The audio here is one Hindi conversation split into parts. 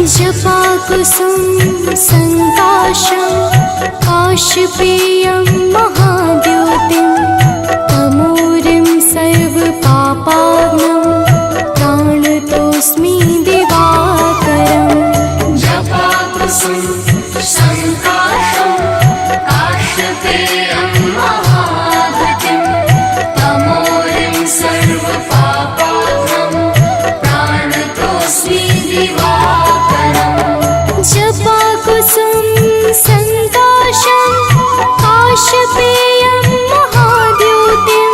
जपाकुसुम संकाशं काशपेयं महाद्योतिं तमोरिं सर्वपापाग्नं प्राणतोऽस्मि दिवाकरम्। जपाकुसुम संकाशं काशपेयं महाद्योतिं तमोरिं सर्वपापाग्नं प्राणतोऽस्मि दिवाकरम्। जपाकुसुम संकाशं काशपेयं महाद्योतिं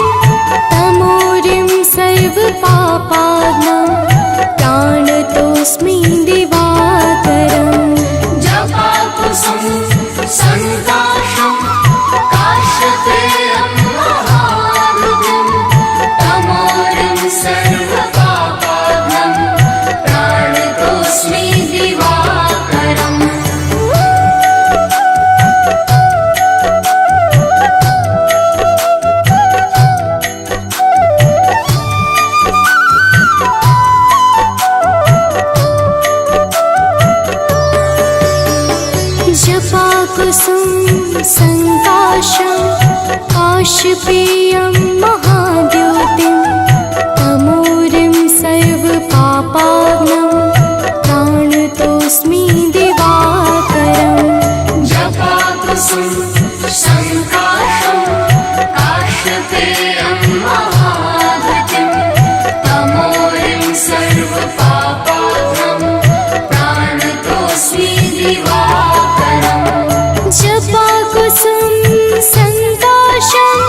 तमोरिं सर्वपापाग्नं प्राणतोऽस्मि दिवाकरम्। जपाकुसुम संकाशं काशपेयं महाद्योतिं तमोरिं सर्वपापाग्नं प्राणतोऽस्मि दिवाकरम्। जपाकुसुम संकाशं काशपेयं महाद्योतिं तमोरिं सर्वपापाग्नं प्राणतोऽस्मि दिवाकरम्। जपाकुसुम संकाशं काशपेयं महाद्योतिं तमोरिं सर्वपापाग्नं प्राणतोऽस्मि दिवाकरम्। जपाकुसुम संकाशं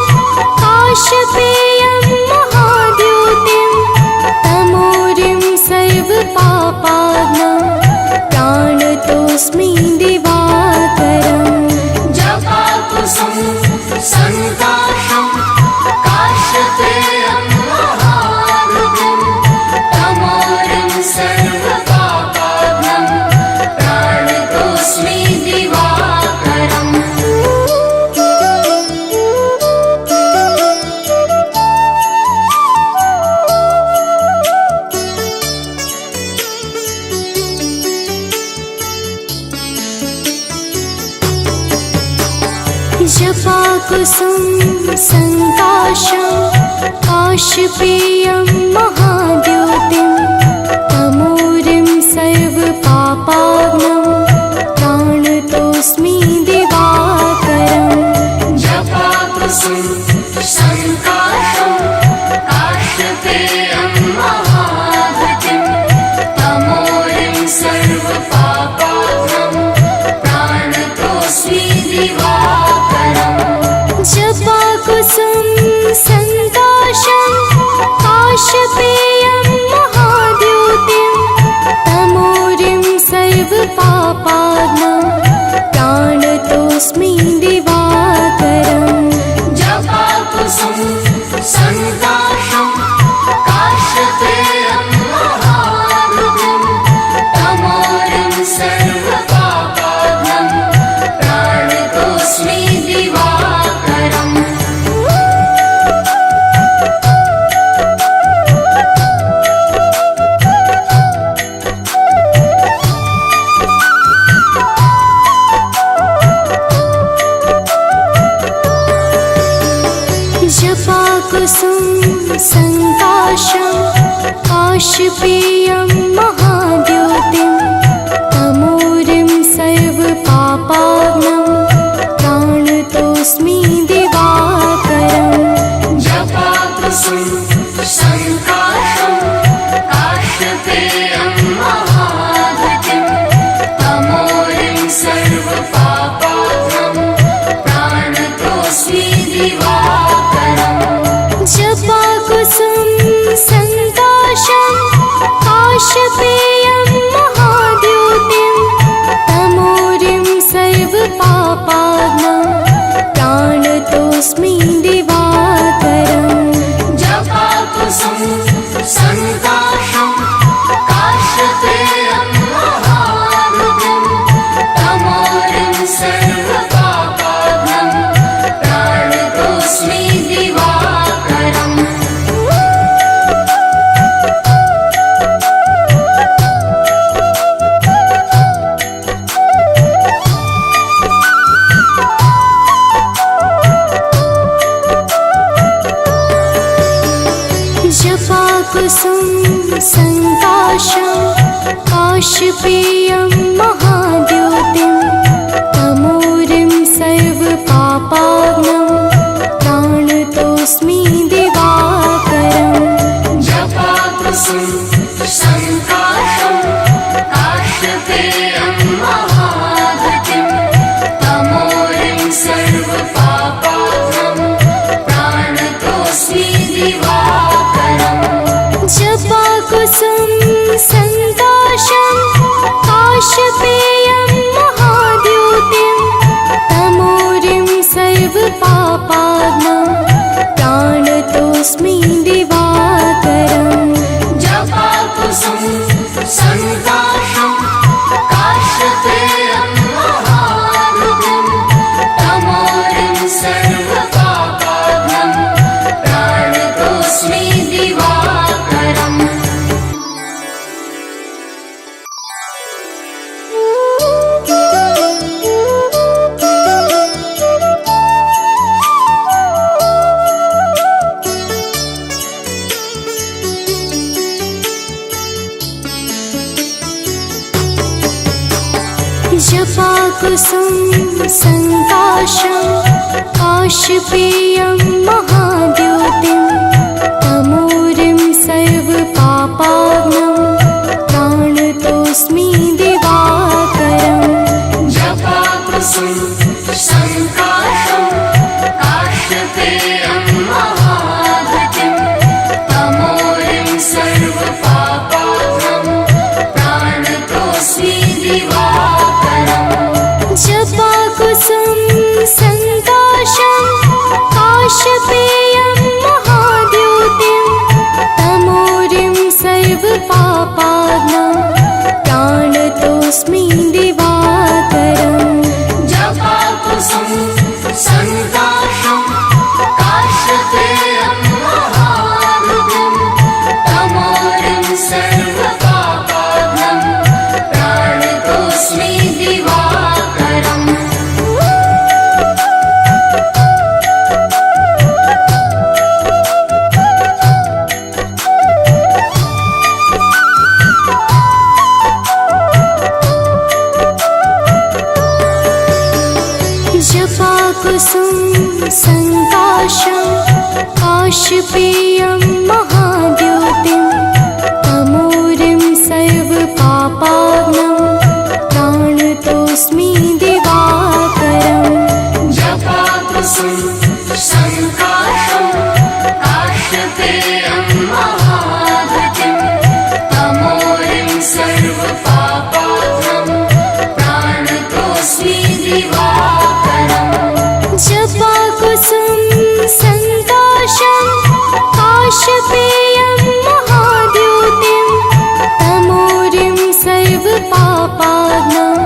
काशपेयं महाद्योतिं तमोरिं सर्वपापाग्नं प्राणतोऽस्मि दिवाकरम्। जपाकुसुम संकाशं काशपेयं महाद्योतिं तमोरिं सर्वपापाग्नं प्राणतोऽस्मि दिवाकरम्। जपाकुसुम संकाशं काशपेयं महाद्योतिं तमोरिं सर्वपापाग्नं प्राणतोऽस्मि दिवाकरम्। जपाकुसुम संकाशं काशपेयं महाद्योतिं तमोरिं सर्वपापाग्नं प्राणतोऽस्मि दिवाकरम्। जपाकुसुम संकाशं काशपेयं महाद्योतिं तमोरिं सर्वपापाग्नं प्राणतोऽस्मि दिवाकरम्। जपाकुसुम संकाशं काशपेयं महाद्योतिं तमोरिं सर्वपापाग्नं प्राणतोऽस्मि दिवाकरम्। जपाकुसुम संकाशं काशपेयं महाद्योतिं तमोरिं सर्वपापाग्नं प्राणतोऽस्मि दिवाकरम्। जपाकुसुम संकाशं काशपेयं महाद्योतिं तमोरिं सर्वपापाग्नं प्राणतोऽस्मि दिवाकरम्। जपाकुसुम संकाशं काश काशपेयं महाद्योतिं तमोरिं सर्वपापाग्नं प्राणतोऽस्मि दिवाकरम् जपाकुसुम संकाशं काश्यपेयं महाधृतिं तमोरिं सर्वपापाग्नं प्राणतोऽस्मि दिवाकरम् जपाकुसुम संकाशं काशपेयं महाद्योतिं तमोरिं सर्वपापाग्नं प्राणतोऽस्मि दिवाकरम् जपाकुसुम संकाशं काश्यपेयं महाधृतिं तमोरिं सर्वपापाग्नं प्राणतोऽस्मि दिवाकरम् जपाकुसुम संकाशं काशपेयं महाद्योतिं तमोरिं सर्वपापाग्नं प्राणतोऽस्मि दिवाकरम् जपाकुसुम संकाशं काश्यपेयं महाधृतिं तमोरिं सर्वपापाग्नं प्राणतोऽस्मि दिवाकरम् जपाकुसुम संकाशं काशपेयं महाद्योतिं तमोरिं सर्वपापाग्नं प्राणतोऽस्मि दिवाकरम् जपाकुसुम संकाशं काश्यपेयं महाधृतिं तमोरिं सर्वपापाग्नं प्राणतोऽस्मि दिवाकरम् जपाकुसुम संकाशं काशपेयं महाद्योतिं तमोरिं सर्वपापाग्नं प्राणतोऽस्मि दिवाकरम् जपाकुसुम संकाशं काश्यपेयं महाधृतिं तमोरिं सर्वपापाग्नं प्राणतोऽस्मि दिवाकरम् जपाकुसुम संकाशं काशपेयं महाद्योतिं तमोरिं सर्वपापाग्नं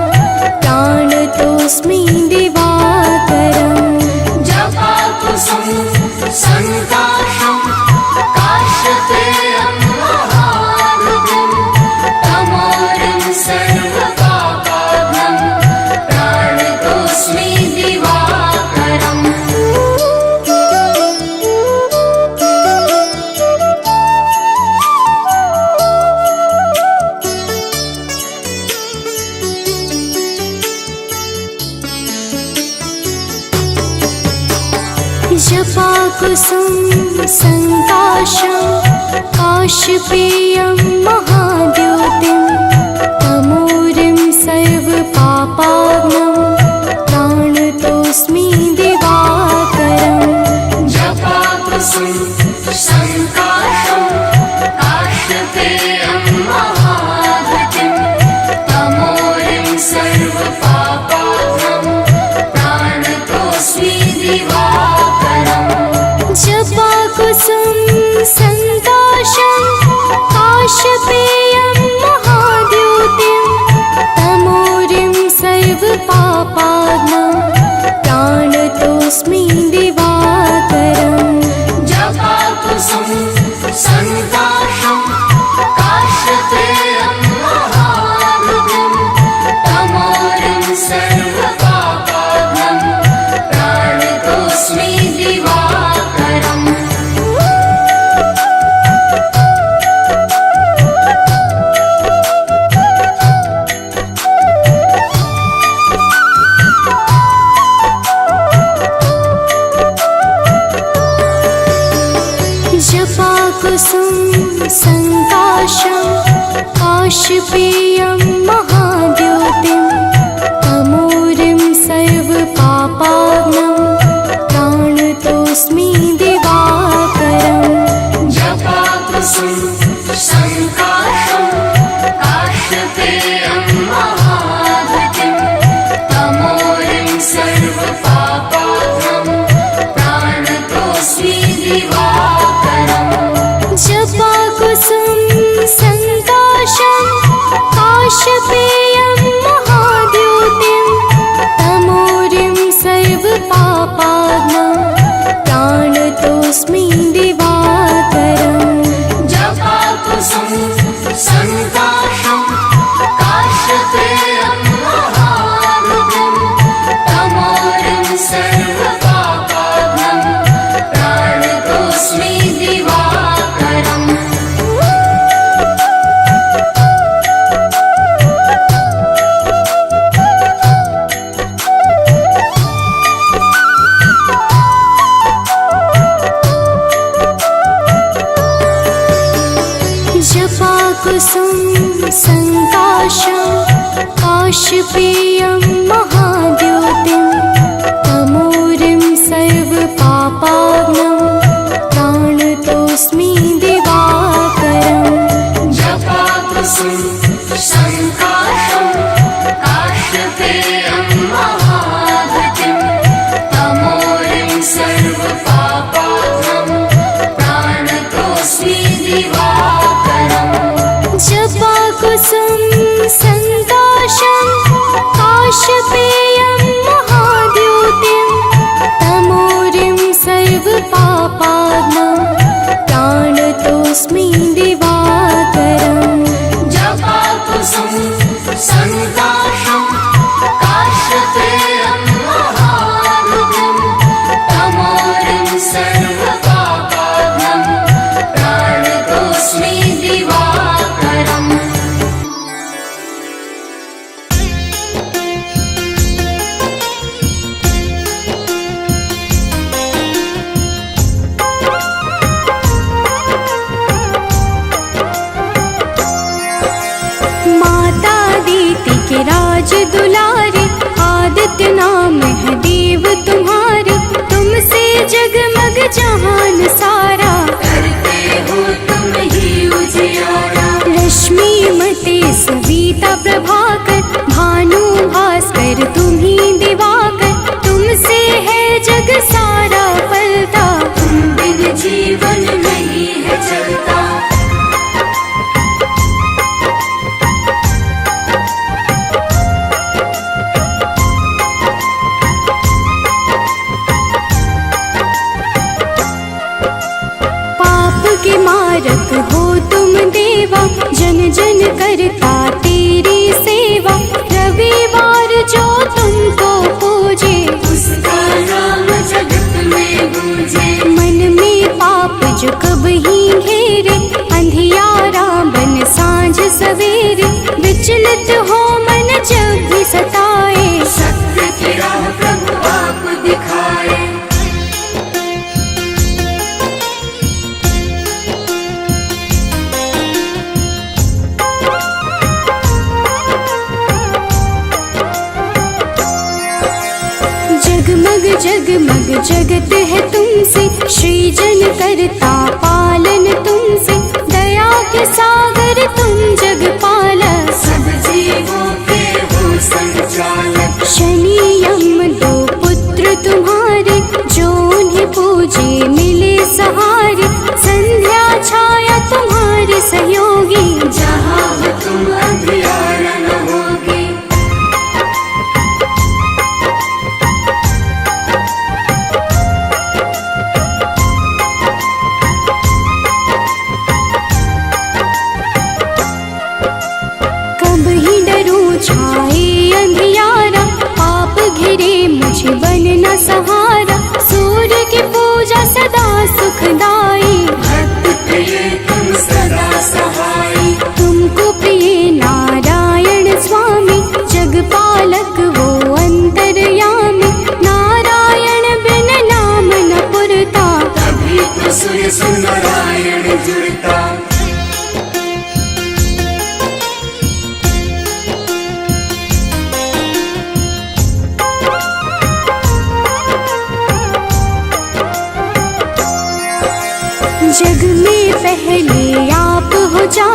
प्राणतोऽस्मि दिवाकरम् जपाकुसुम संकाशं काश्यपेयं महाधृतिं तमोरिं सर्वपापाग्नं प्राणतोऽस्मि दिवाकरम् जपाकुसुम संकाशं काशपेयं महाद्योतिं तमोरिं सर्वपापाग्नं प्राणतोऽस्मि दिवाकरम् जपाकुसुम संकाशं काश्यपेयं महाधृतिं तमोरिं सर्वपापाग्नं प्राणतोऽस्मि दिवाकरम् जपाकुसुम संकाशं काशपेयं महाद्योतिं तमोरिं सर्वपापाग्नं प्राणतोऽस्मि दिवाकरम् जपाकुसुम संकाशं काश्यपेयं महाधृतिं तमोरिं सर्वपापाग्नं प्राणतोऽस्मि दिवाकरम् काश्यपेयं महाद्योतिं तमोरिं सर्वपापाग्नं प्राणतोऽस्मि दिवाकरम् जपाकुसुम संकाशं काश्यपेयं महाद्युतिं तमोरिं सर्वपापाग्नं प्राणतोऽस्मि दिवाकरम् जपाकुसुम संकाशं काश्यपेयं महाद्योतिं तमोरिं सर्वपापाग्नं प्राणतोऽस्मि दिवाकरम् जपाकुसुम संकाशं काश्यपेयं महाद्युतिं तमोरिं सर्वपापाग्नं प्राणतोऽस्मि दिवाकरम् जपाकुसुम संकाशं काश्यपेयं महाद्योतिं तमोरिं सर्वपापाग्नं प्राणतोऽस्मि दिवाकरम् जपाकुसुम संकाशं काश्यपेयं महाद्युतिं तमोरिं सर्वपापाग्नं प्राणतोऽस्मि दिवाकरम् जपाकुसुम संकाशं काश्यपेयं महाद्योतिं तमोरिं सर्वपापाग्नं प्राणतोऽस्मि दिवाकरम् जपाकुसुम संकाशं काश्यपेयं महाद्युतिं तमोरिं सर्वपापाग्नं प्राणतोऽस्मि दिवाकरम् माता दीति के राज दुलारे आदित्य नाम है देव तुम्हारे तुमसे जगमग जहान सारा करते हो तुम ही उजियारा रश्मि मते सविता प्रभाकर भानु भास्कर तुम्ही दिवाकर तुमसे है जग सारा पलता तुम बिन जीवन नहीं है चलता पाप के मारक हो तुम देवा जन जन करता तेरी सेवा रविवार जो तुमको पूजे उसका नाम जगत में गूंजे मन में पाप जो कब ही घेरे अंधियारा बन सांझ सवेरे विचलित हो मन जब भी सताए सत्य की राह प्रभु आप दिखाए जगमग जगमग जगत है तुमसे सृजन करता पालन तुमसे दया के सागर तुम जगपालक सब जीवों के हो संचालक शनि यम दो पुत्र तुम्हारे जो उन्हें पूजे मिले सहारे संध्या छाया तुम्हारे सहयोगी जहाँ हो तुम अंधियारा न होगी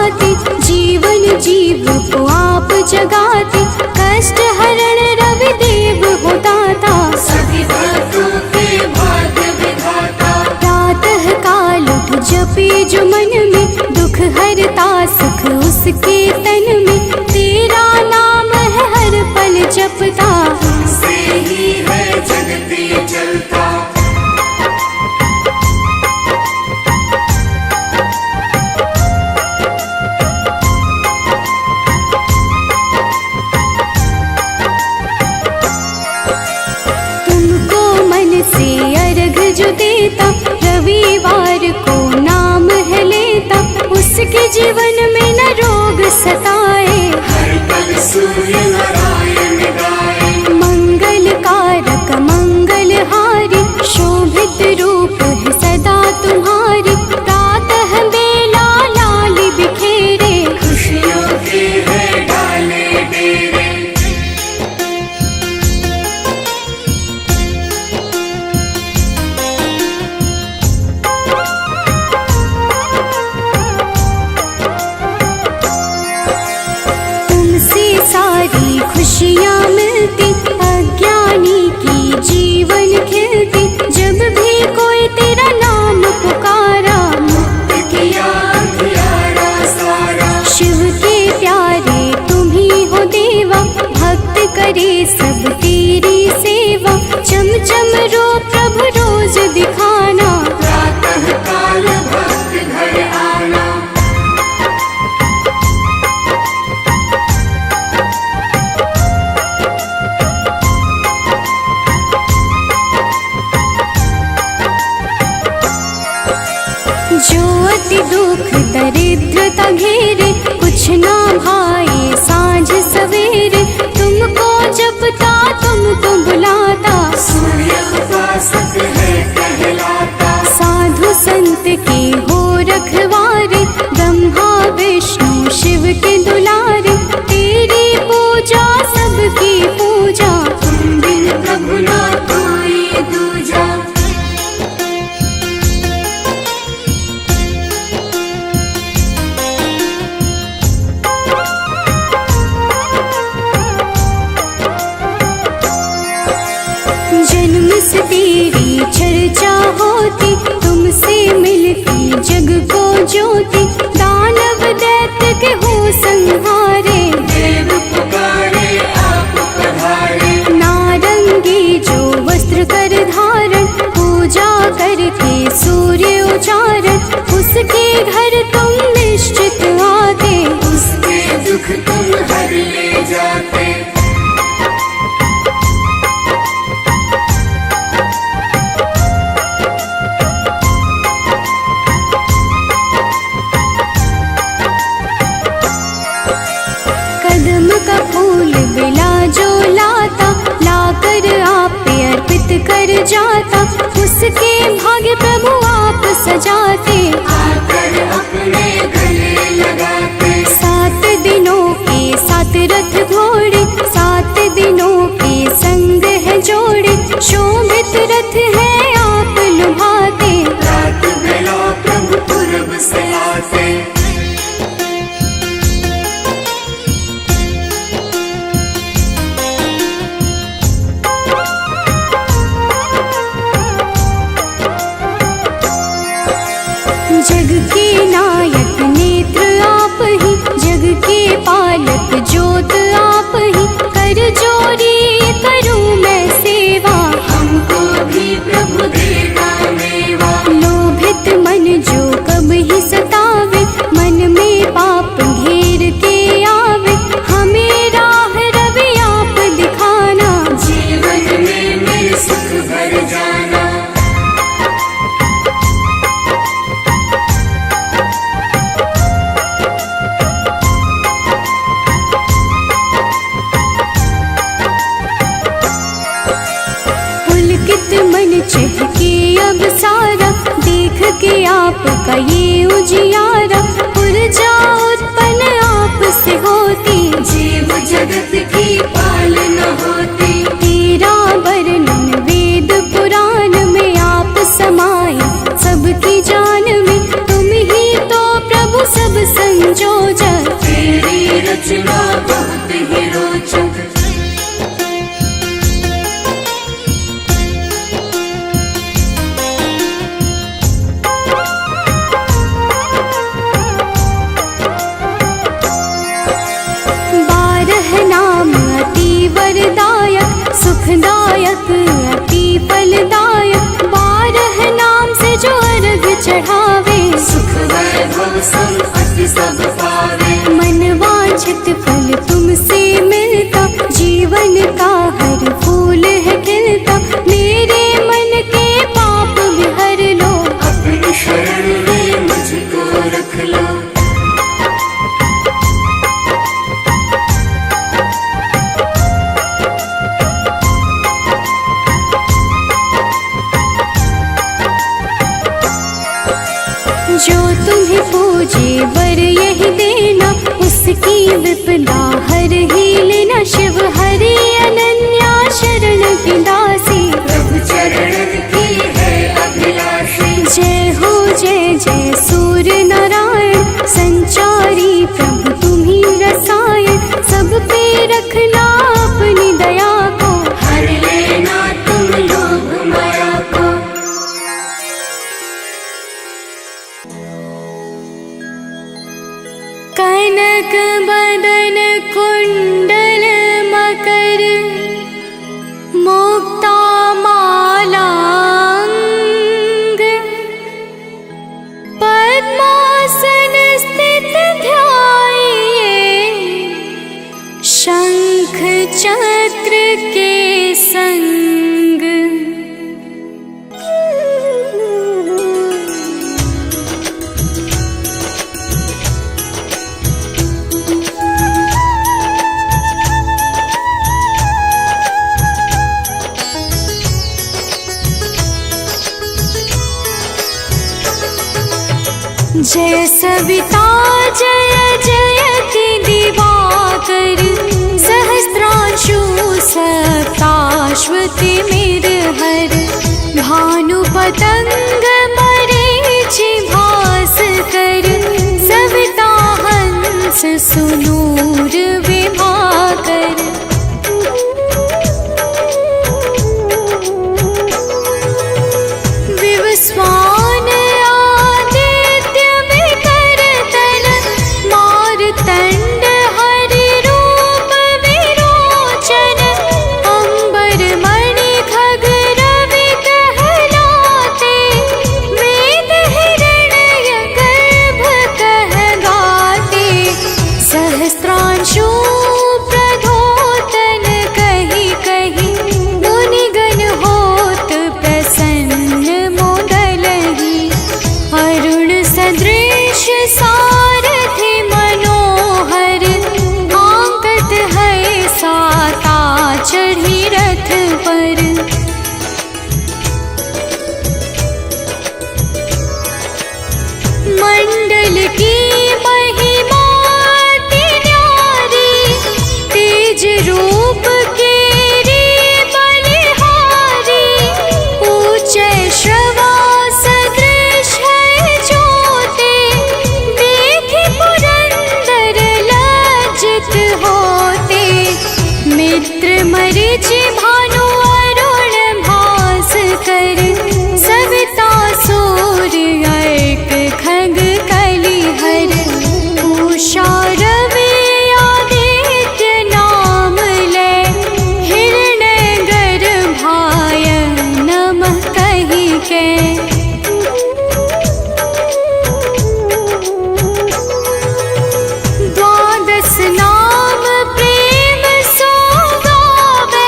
भांति जीवन जीव को आप जगाते, कष्ट हरण रवि देव हो दाता, सभी भक्तों के भाग्य विधाता। प्रातः काल उठ जपे जो मन में, दुख हरता सुख उसके तन में, तेरा नाम है हर पल जपता, से ही है जगती चलता। तुमको मन से अर्घ जो देता, रविवार को नाम है लेता, उसके जीवन में न रोग सताए, हर पल सूर्य नारायण गाए। मंगल कारक मंगलहारी, शोभित रूप है सदा तुम्हारी, प्रातः बेला लाल बिखेरे, खुशियों के है डाले डेरे। तुमसे सारी खुशियाँ मिलती, अज्ञानी की जीवन खिलती, जब भी कोई तेरा नाम पुकारा, मुक्त किया अंधियारा सारा। शिव के प्यारे तुम ही हो देवा, भक्त करे सब तेरी सेवा, चम चम रो प्रभु रोज दिखाना, प्रातः काल भक्त घर आना। जो अति दुख दरिद्रता घेरे, कुछ ना भाए सांझ सवेरे, तुमको जपता तुमको बुलाता, सूर्य उपासक है कहलाता। साधु संत के हो रखवारे, ब्रह्मा विष्णु शिव के दुलारे, तेरी पूजा सबकी पूजा, तुम बिन प्रभु ना कोई दूजा। जन्म से तेरी चर्चा होती, तुमसे मिलती जग को ज्योति, दानव दैत्य के हो संहारे, देव पुकारे आप पधारे। नारंगी जो वस्त्र कर धारण, पूजा करके सूर्य उचारण, उसके घर तुम निश्चित आते, उसके दुख तुम हर ले जाते। कदम का फूल बिला जो लाता, लाकर आप पे अर्पित कर जाता, उसके भाग्य प्रभु आप सजाते, आकर अपने गले लगाते। 7 दिनों के 7 रथ घोड़े, 7 दिनों के संग है जोड़े, शोभित रथ है आप लुभाते, रात बेला प्रभु पूरब से आते। जग के नायक नेत्र आप ही, जग के पालक ज्योत आप ही, कर जोरी करूं मैं सेवा, हमको भी प्रभु देगा मेवा। लोभित मन जो कब ही सतावे, मन में पाप घेर के आवे, हमें राह रवि आप दिखाना, जीवन में मेरे सुख भर जाना। पुलकित मन चहके अब सारा, देख के आपका ये उजियारा, ऊर्जा उत्पन्न आप से होती, जीव जगत की पालना होती। तेरा वर्णन वेद पुराण में आप समाये, सबकी जान में तुम ही तो प्रभु सब संजो रचना बहुत ही रोचक। नाम अति वरदायक सुखदायक अति फलदायक। 12 नाम से जो अर्घ चढ़ावे सुख वैभव संपत्ति सब पावे। मन वांछित फल तुमसे मिलता जीवन का हर फूल है खिलता। मेरे मन के पाप भी हर लो अपनी शरण में मुझको रख लो। जो तुम्हें पूजे वर यही देना उसकी विपदा हर ही लेना। शिव हरि अनन्या शरण की दासी प्रभु चरण की है अभिलाषी। जय हो जय जय सूर्य नारायण संचारी प्रभु तुम्ही रसायन। सब पे रखना अपनी दया को हर लेना तुम लोभ माया को। कनक बदन कुंडल मकर मुक्ता मालांग। पद्मासन स्थित ध्याये शंख चक्र के संग। जय सविता जय जयति दिवाकर सहस्रांशु सप्ताश्वति मेरहर। भानु पतंग मरीचि भास्कर सविता हंस सुनूर विभाकर। विवस्वान आदित्य विकरतन मारतंड हरि रूप विरोचन। अंबर मणि खग रवि कहलाते वेद हिरण्य गर्भ कह गाते। सहस्त्रांशु प्रधोतन कही कही मुनिगण होत प्रसन्न मोदलहि। अरुण सदृश सारथि मनोहर आंकत है साता चढ़ी रथ पर। मंडल की महिमा अति न्यारी तेज रूप केरी बलिहारी। ऊंचे श्रवा सदृश है ज्योति देखि पुरंदर लज्जित होते। मित्र मरीचि भानु अरुण भास्कर सविता सूर्य अर्क खग कलिहर। उषा रवि आदित्य नाम ले हिरण्य गर्भाय नमः कहि के। द्वादश नाम प्रेम सो गावे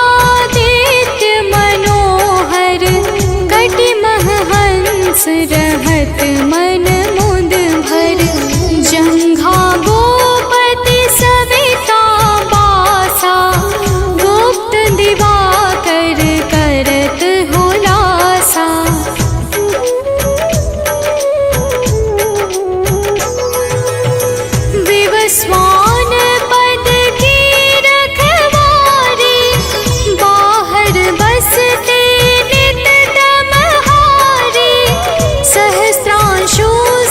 नाभियादित्य मनोहर कटिमह हंस रहत मन मुद भर जंघा गोपति सविता बासा गुप्त दिवाकर करत हुलासा विवस्वान पद की रखवारी बाहर बसते नित दमहारी सहस्रांशु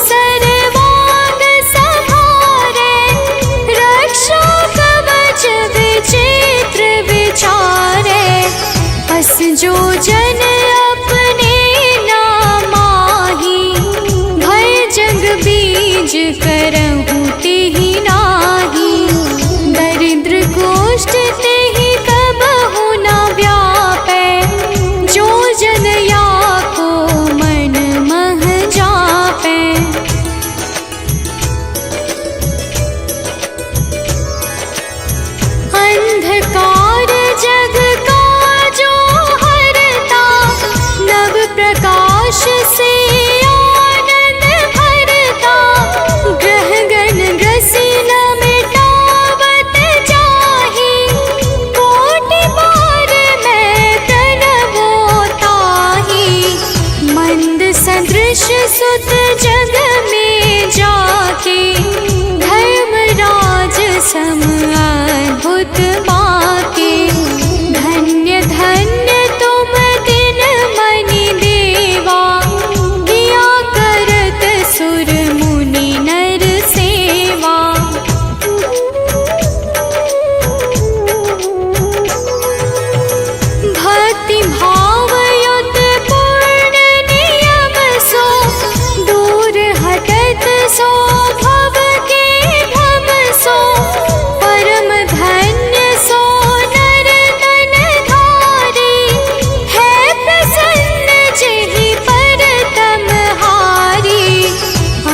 सरवांग संहारे रक्षा कवच विचित्र विचारे बस जो जन अपने नामाही भय जग बीज करहु तेहि नाही दरिद्र गोष्ठ तेहि कबहु न व्यापै जो जन या को मन मह जापै अंधकार जग का जो हरता नव प्रकाश से आनंद भरता ग्रह गण ग्रसी न मिटावत जाहि कोटि बार मैं प्रणवो ताहि मंद सदृश सुत जग में जाके धर्मराज सम अद्भुत बाके धन्य धन्य तुम दिन मनि देवा किया करत सुर मुनि नर सेवा भक्ति भाव युत पूर्ण नियम सो दूर हटत सो भव के भव सो परम धन्य सो नर तन धारी है प्रसन्न जेहि पर तमहारी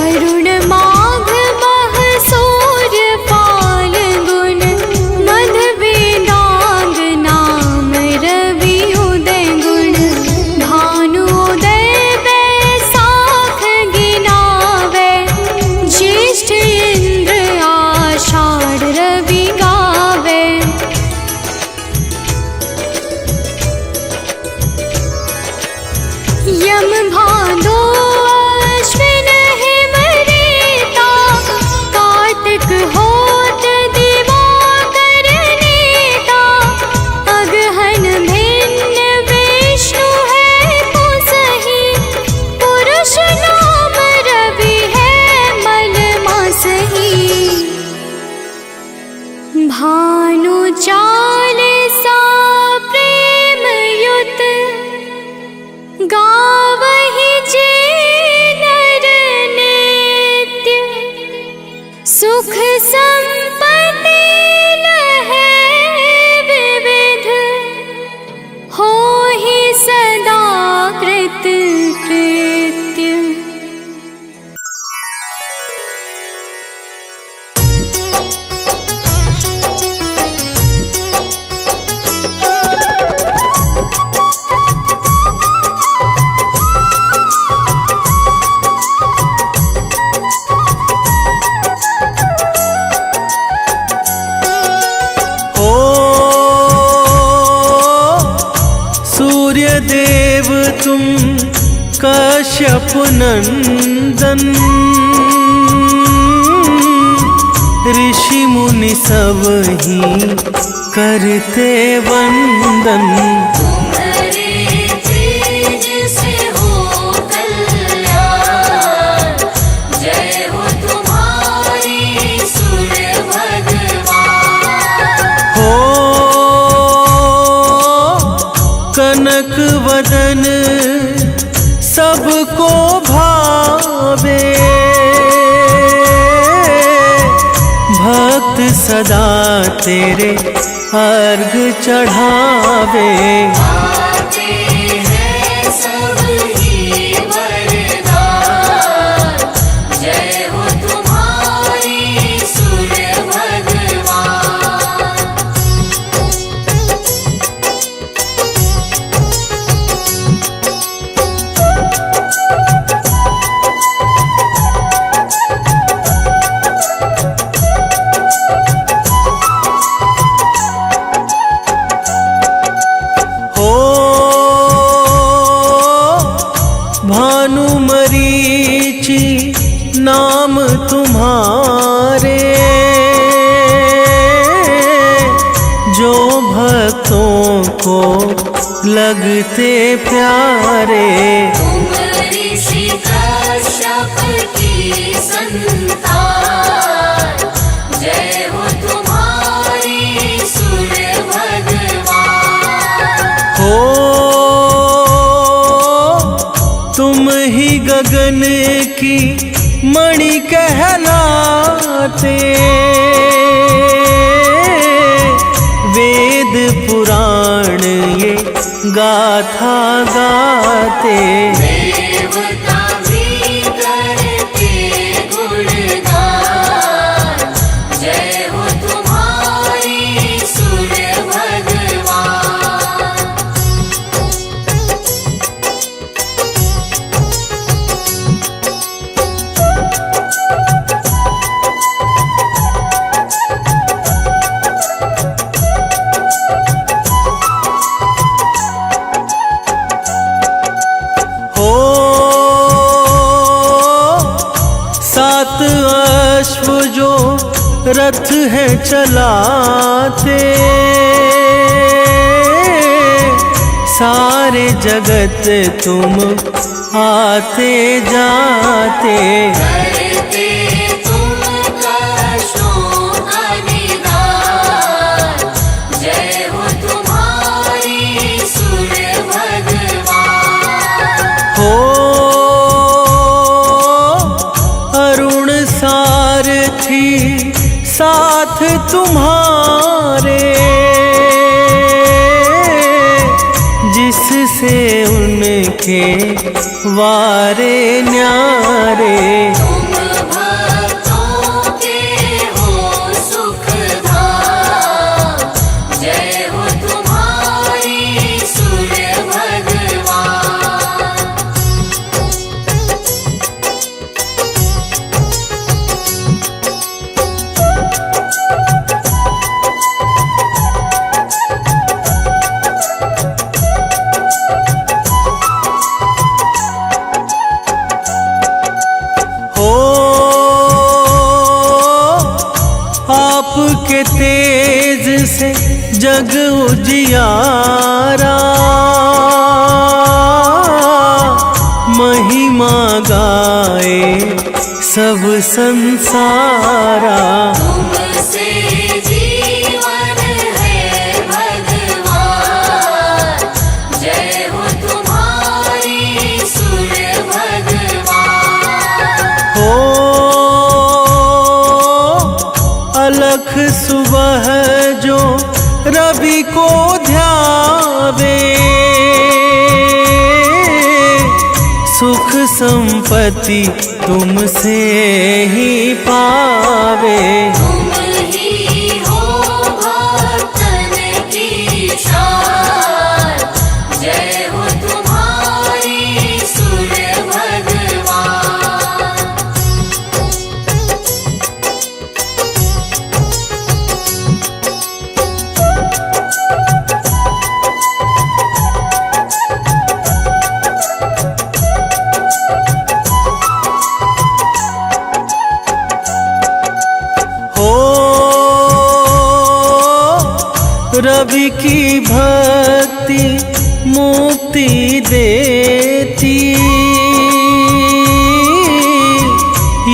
अरुण माघ मह सूर्य फाल्गुन मध वेदांग नाम रवि उदय गुण भानुदय बैसाख गिनावे ज्येष्ठ इंद्र आषाढ़ रवि गावे यम भादो अश्विन हिम रेता कार्तिक होत दिवाकर नेता अगहन भिन्न विष्णु है पुसहि पुरुष नाम रवि है मल मासहि भानु चालीसा प्रेम युत गावहि जे नर नित्य सुख संपत्ति लहै विविध होहि सदा कृत कृत्य ओ सूर्य देव तुम कश्यप नंदन ऋषि मुनि सब ही करते वंदन तुम्हारे तेज से हो कल्याण जय हो तुम्हारी सूर्य भगवान हो कनक वदन सबको भावे भक्त सदा तेरे अर्घ चढ़ावे आते हैं सब ही वरदान जय हो तुम्हारी सूर्य भगवान भक्तों को लगते प्यारे। तुम ऋषि कश्यप की संतान, जय हो तुम्हारी सूर्य भगवान। हो तुम ही गगन की मणि कहलाते, वेद पुराण ये गाथा गाते। देवता भी करते गुणगान, जय हो तुम्हारी सूर्य भगवान। हो सात अश्व जो रथ है चलाते, सारे जगत तुम आते जाते। करते तुम कष्टों का निदान, जय हो तुम्हारी सूर्य भगवान। हो अरुण सारथी साथ तुम्हारे, जिससे उनके वारे न्यारे। तुम भक्तों के हो सुखधाम, जय हो तुम्हारी सूर्य भगवान। हो आपके तेज से जग उजियारा, महिमा गाए सब संसारा। तुमसे जीवन है भगवान, जय हो तुम्हारी सूर्य भगवान। हो अलख सुबह जो रवि को ध्यावे, सुख संपत्ति तुमसे ही पावे। तुम ही हो भक्तन की शान, जय हो तुम्हारी सूर्य भगवान। हो रवि की भक्ति मुक्ति देती,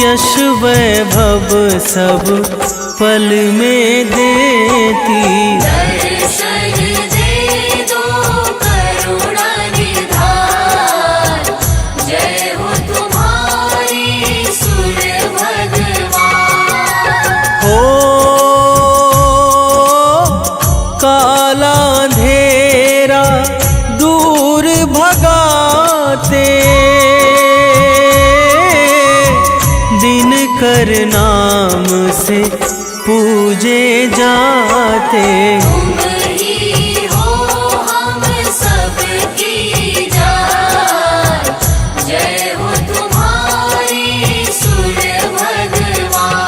यश वैभव सब पल में देती। दर्शन दे दो करुणा निधान, जय हो तुम्हारी सूर्य भगवान। हो काला अंधेरा दूर भगाते, दिन कर नाम से पूजे जाते। तुम ही हो हम सबकी जान, जय हो तुम्हारी सूर्य भगवान।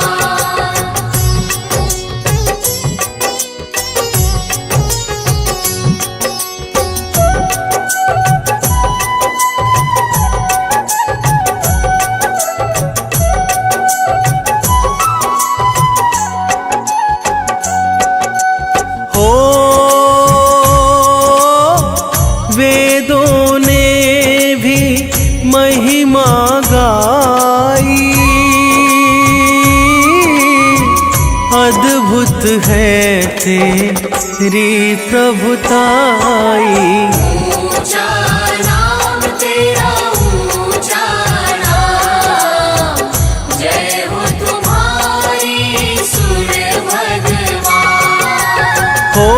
हो है तेरी प्रभुताई। ऊंचा नाम तेरा ऊंचा नाम, जय हो तुम्हारी सूर्य भगवान। हो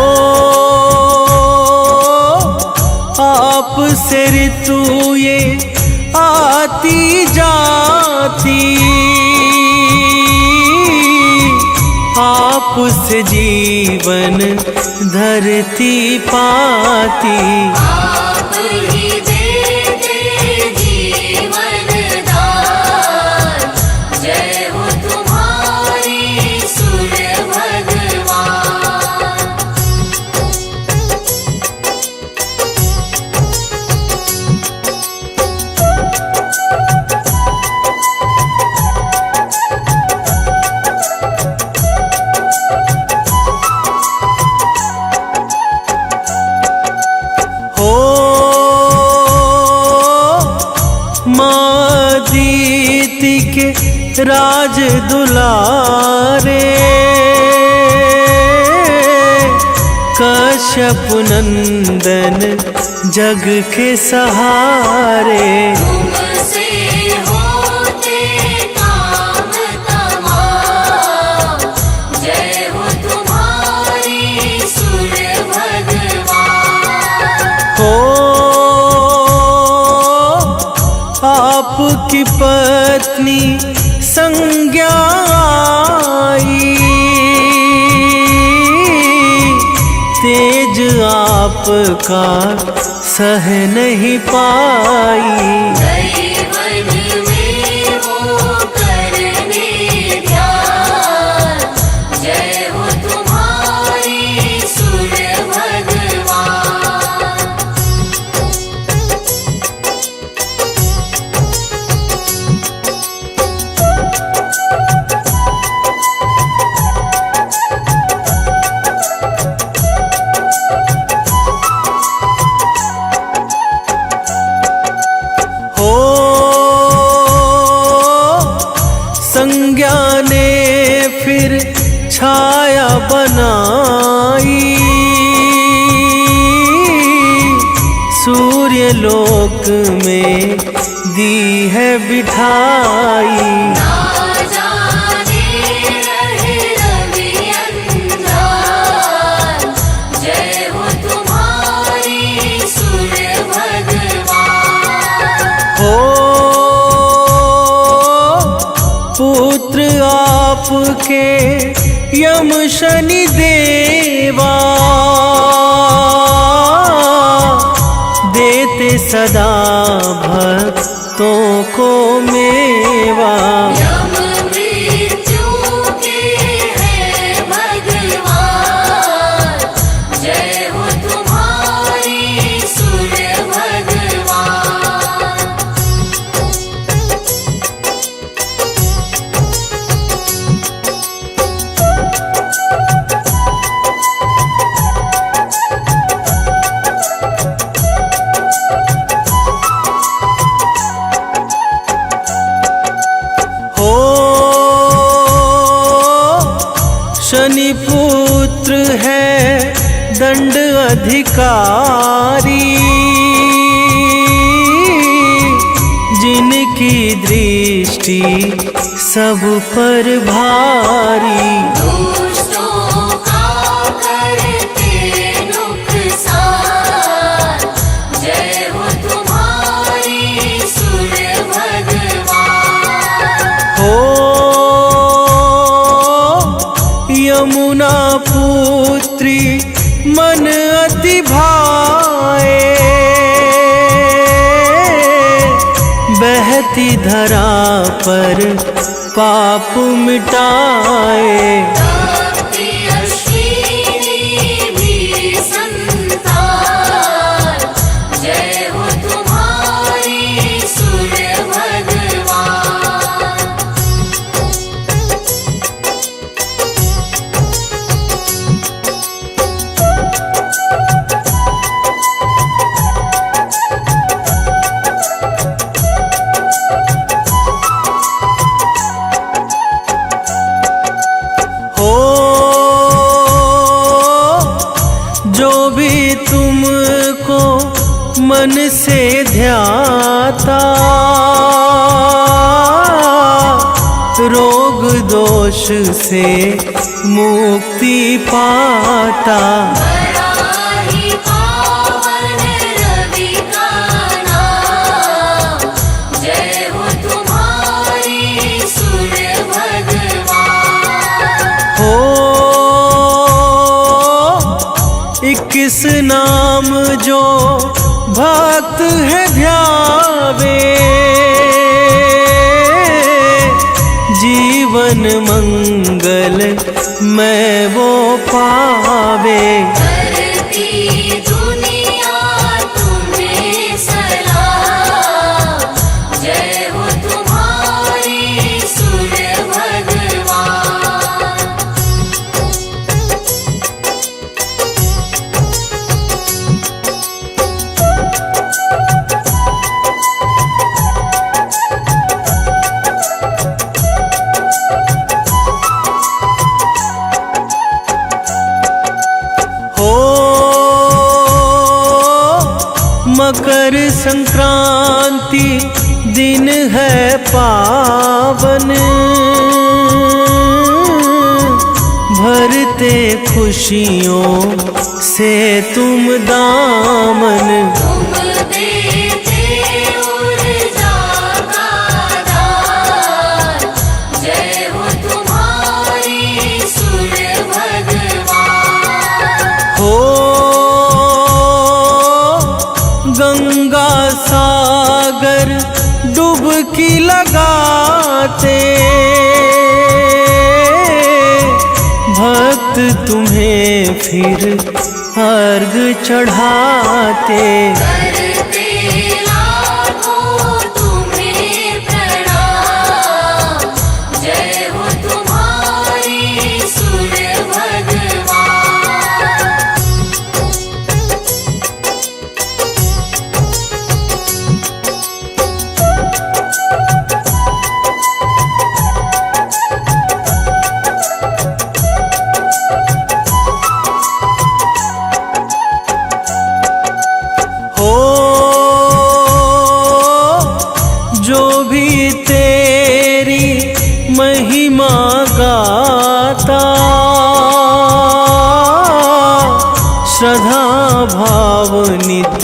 आप से ऋतु ये आती जाती, आप से जीवन धरती पाती। आप ही देते जीवन दान, जय हो तुम्हारी सूर्य भगवान। हो माँ दीति के राज दुलारे, कश्यप नंदन जग के सहारे। तुमसे होते काम तमाम, जय हो तुम्हारी सूर्य भगवान। हो आपकी पत्नी संज्ञा आई, तेज आपका सह नहीं पाई। दैवन में वो करने ध्यान, जय हो तुम्हारी सूर्य भगवान। हो संज्ञा ने फिर छाया बनाई, सूर्य लोक में दी है बिठाई। ना जाने रहे रवि अंधार, जय हो तुम्हारी सूर्य भगवान। हो पुत्र आपके यम शनि देवा, देते सदा भक्तों को मेवा। यम मृत्यु के हैं भगवान, जय हो तुम्हारी सूर्य भगवान। हो शनि पुत्र है दंड अधिकारी, जिनकी दृष्टि सब पर भारी। दुष्टों का करते नुकसान, जय हो तुम्हारी सूर्य भगवान। हो यमुना पुत्री मन अति भाए, बहती धरा पर पाप मिटाए। भक्ति अश्विनी भी संतान, जय हो तुम्हारी सूर्य भगवान। हो भी तुमको मन से ध्याता, रोग दोष से मुक्ति पाता। बड़ा ही पावन रवि का नाम, जय हो तुम्हारी सूर्य भगवान। हो 21 नाम जो भक्त है ध्यावे, जीवन मंगल मैं वो पावे। करती दुनिया तुम्हें सलाम, जय हो तुम्हारी सूर्य भगवान। हो मकर संक्रांति दिन है पावन, भरते खुशियों से तुम दामन। तुम देते ऊर्जा का दान, जय हो तुम्हारी सूर्य भगवान। हो गंगा सागर डुबकी लगाते, भक्त तुम्हें फिर अर्घ चढ़ाते। करते लाखों तुम्हें प्रणाम, जय हो तुम्हारी सूर्य भगवान। हो जो भी तेरी महिमा गाता, श्रद्धा भाव नित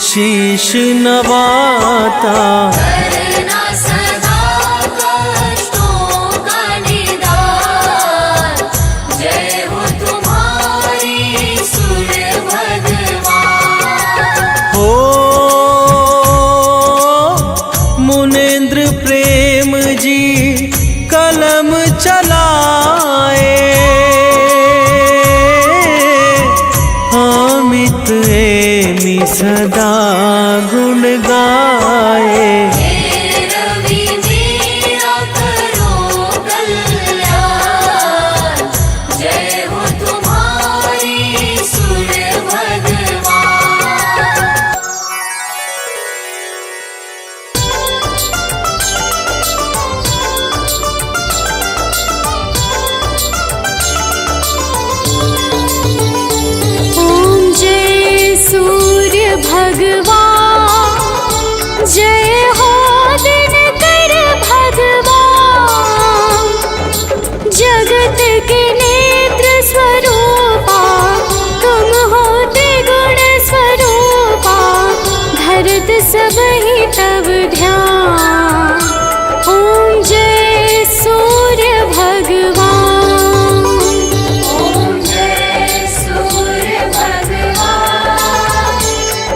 शीश नवाता। करना सदा कष्टों का निदान, जय हो तुम्हारी सूर्य भगवान। हो मुनेन्द्र प्रेम जी कलम चलाए, अमित एमि सदा गुण गाए। हे रवि मेरा करो कल्याण, जय हो तुम्हारी सूर्य भगवान। ओम जय सूर्य भगवान, जय हो दिनकर भगवान। जगत के नेत्र स्वरूपा तुम हो त्रिगुण स्वरूपा, धरत सब ही तब ध्यान। ओम जय सूर्य भगवान। ओम जय सूर्य भगवान,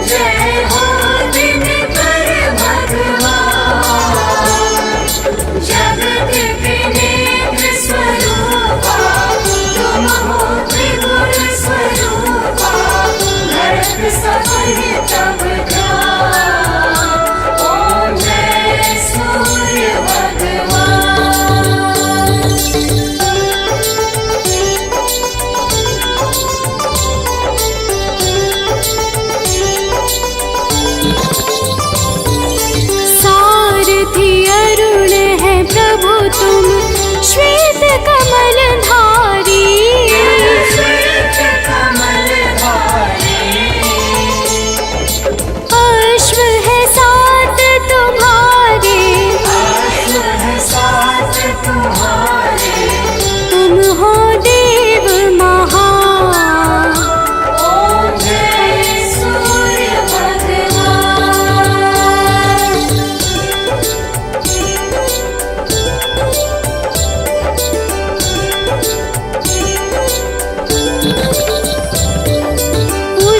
जय हो दिनकर भगवान। जगत के नेत्र स्वरूपा तुम हो त्रिगुण स्वरूपा, धरत सब ही तब ध्यान।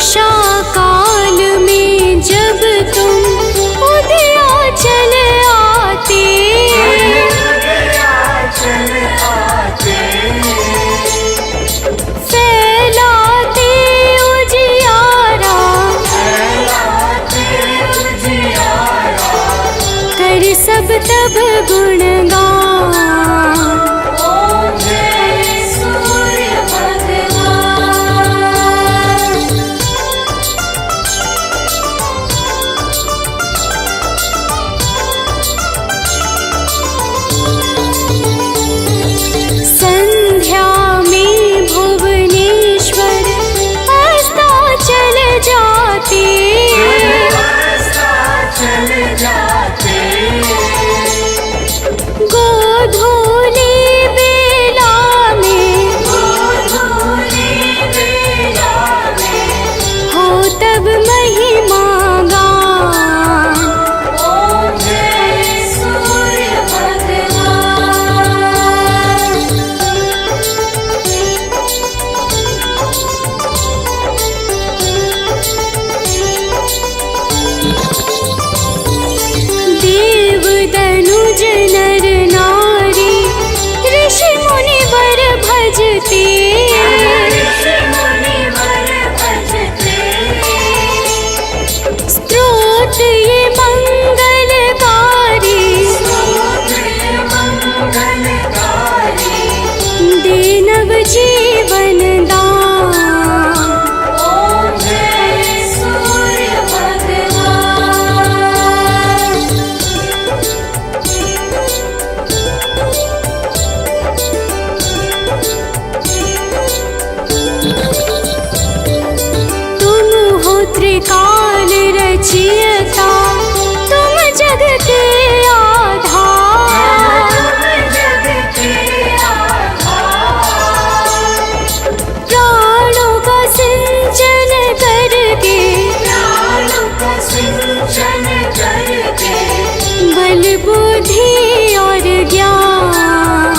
वर्षा काल में जब तुम उदयाचल आते, फैलाते उजियारा, कर सब तब गुणगान। संध्या में भुवनेश्वर अस्ताचल जाते, गोधूली बेला में हो तब महिमा गान। देव दनुज नर नारी ऋषि मुनि वर भजते, स्तोत्र ये मंगलकारी, दे नव जीवन दान। तुम हो त्रिकाल रचयिता, तुम जग के आधार, प्राणों का सिंचन करके, बल बुद्धि और ज्ञान।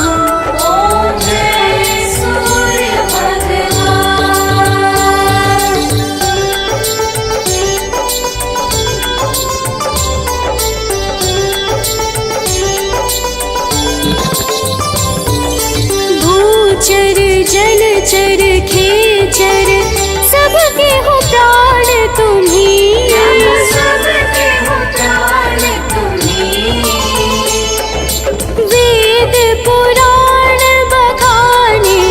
भूचर जलचर खेचर सबके हो प्राण तुम्ही, वेद पुराण बखाने,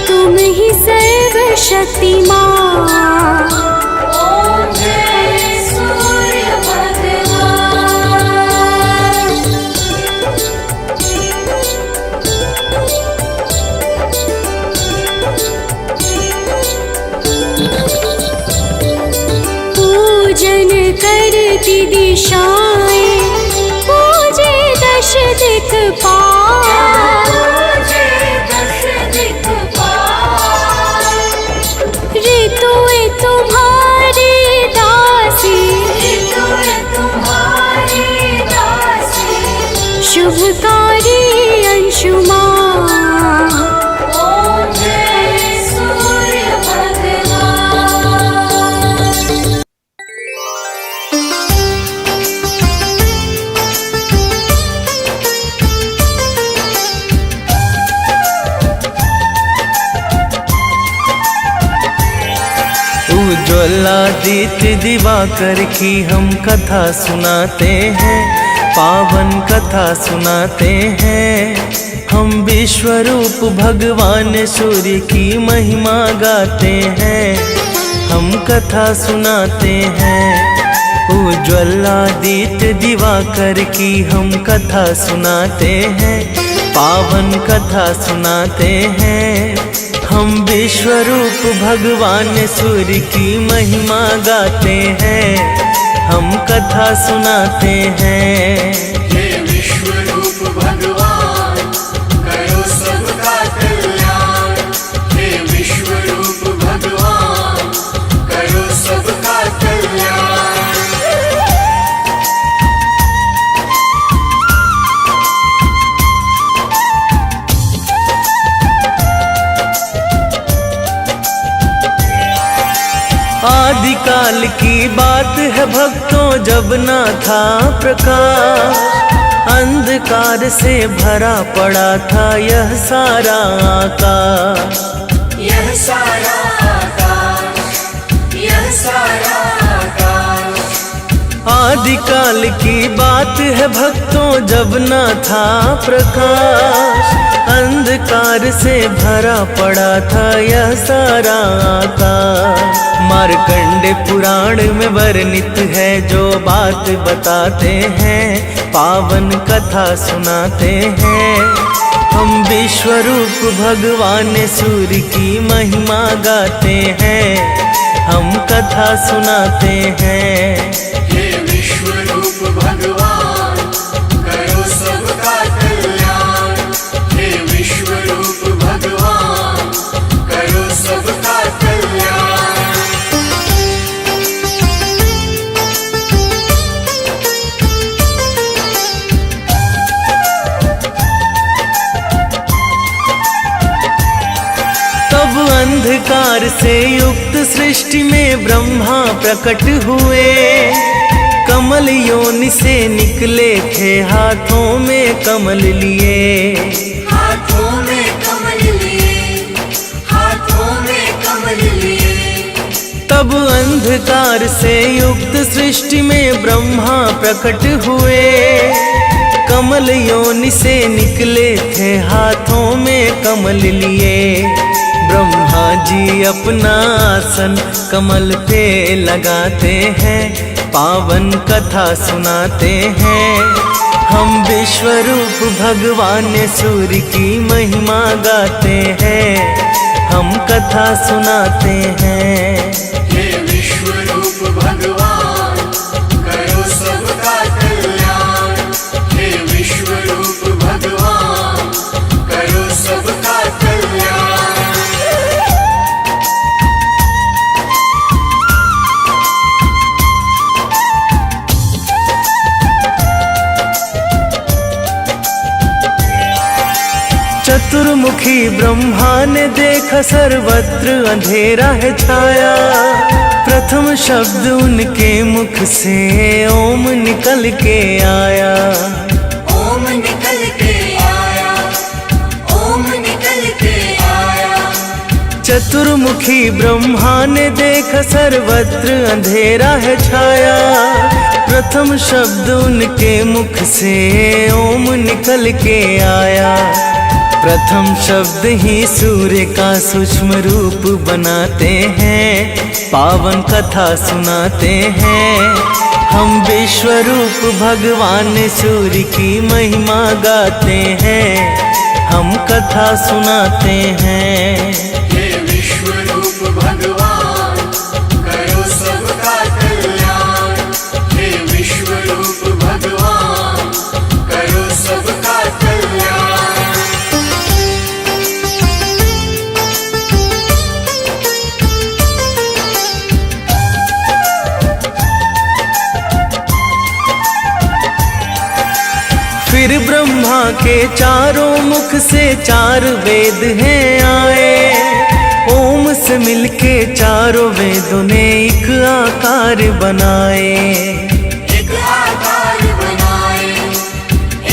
तुम ही सर्वशक्तिमान। पूजन करती दिशाएं, पूजे दश दिक्पाल, ऋतुएं तुम्हारी दासी, शुभकारी अंशुमान। उज्ज्वलादित्य दिवाकर की हम कथा सुनाते हैं, पावन कथा सुनाते हैं। हम विश्व रूप भगवान सूर्य की महिमा गाते हैं, हम कथा सुनाते हैं। उज्ज्वलादित्य दिवाकर की हम कथा सुनाते हैं, पावन कथा सुनाते हैं। हम विश्व रूप भगवान सूर्य की महिमा गाते हैं, हम कथा सुनाते हैं। हे विश्व रूप भगवान करो सबका कल्याण, हे विश्व रूप भगवान करो सबका कल्याण। आदिकाल की बात है भक्तों, जब ना था प्रकाश, अंधकार से भरा पड़ा था यह सारा आकाश। यह सारा आकाश, यह सारा आकाश। आदिकाल की बात है भक्तों, जब ना था प्रकाश, अंधकार से भरा पड़ा था यह सारा आकाश। मार्कंडे पुराण में वर्णित है जो बात बताते हैं, पावन कथा सुनाते हैं। हम विश्वरूप भगवान सूर्य की महिमा गाते हैं, हम कथा सुनाते हैं। हे विश्वरूप भगवान, करो सबका कल्याण। हे विश्वरूप भगवान, करो सबका कल्याण। तब अंधकार से युक्त सृष्टि में ब्रह्मा प्रकट हुए, कमल योनि से निकले थे हाथों में कमल लिए। हाथों में कमल लिए, हाथों में कमल लिए। तब अंधकार से युक्त सृष्टि में ब्रह्मा प्रकट हुए, कमल योनि से निकले थे हाथों में कमल लिए। ब्रह्मा जी अपना आसन कमल पे लगाते हैं, पावन कथा सुनाते हैं। हम विश्वरूप भगवान सूर्य की महिमा गाते हैं, हम कथा सुनाते हैं। हे विश्वरूप भगवान, करो सबका कल्याण। हे विश्वरूप भगवान, करो सबका कल्याण। चतुर्मुखी ब्रह्मा ने देखा सर्वत्र अंधेरा है छाया, प्रथम शब्द उनके मुख से ओम निकल के आया। ओम निकल के आया, ओम निकल के आया। चतुर्मुखी ब्रह्मा ने देखा सर्वत्र अंधेरा है छाया, प्रथम शब्द उनके मुख से ओम निकल के आया। प्रथम शब्द ही सूर्य का सूक्ष्म रूप बनाते हैं, पावन कथा सुनाते हैं। हम विश्वरूप भगवान सूर्य की महिमा गाते हैं, हम कथा सुनाते हैं। हे विश्वरूप भगवान, करो सबका कल्याण। हे विश्वरूप भगवान, करो सबका कल्याण। फिर ब्रह्मा के चारों मुख से चार वेद हैं आए, ओम से मिलके चारों वेदों ने एक आकार बनाए। एक आकार बनाए,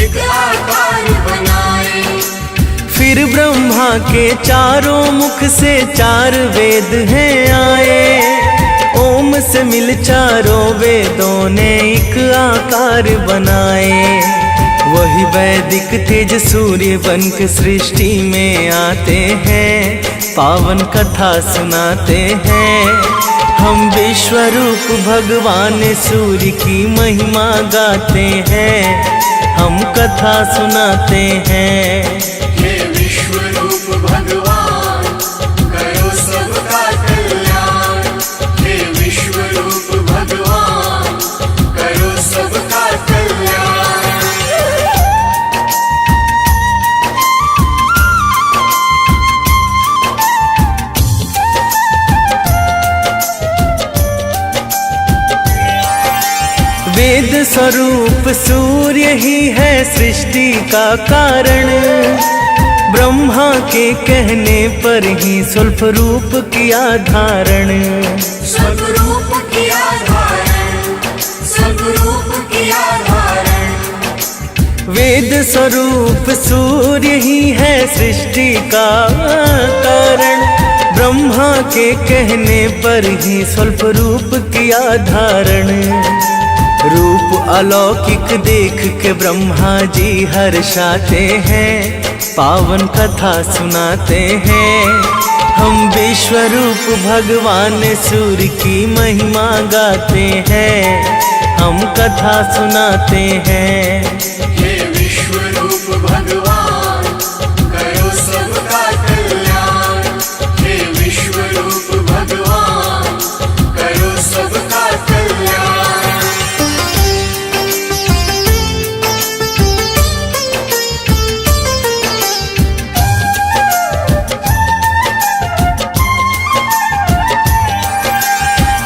एक आकार बनाए। फिर ब्रह्मा के चारों मुख से चार वेद हैं आए, ओम से मिल चारों वेदों ने एक आकार बनाए। वही वैदिक तेज सूर्य बन के सृष्टि में आते हैं, पावन कथा सुनाते हैं। हम विश्वरूप भगवान सूर्य की महिमा गाते हैं, हम कथा सुनाते हैं। हे विश्वरूप भगवान, करो सबका कल्याण। हे विश्वरूप भगवान, करो सबका कल्याण। वेद स्वरूप सूर्य ही है सृष्टि का कारण, ब्रह्मा के कहने पर ही स्वल्प रूप किया धारण। स्वरूप किया धारण, स्वरूप किया धारण। वेद स्वरूप सूर्य ही है सृष्टि का कारण। ब्रह्मा के कहने पर ही स्वल्प रूप किया धारण। रूप अलौकिक देख के ब्रह्मा जी हर्षाते हैं, पावन कथा सुनाते हैं। हम विश्वरूप भगवान सूर्य की महिमा गाते हैं, हम कथा सुनाते हैं। हे विश्वरूप भगवान करो सबका कल्याण। हे विश्वरूप भगवान करो सबका कल्याण।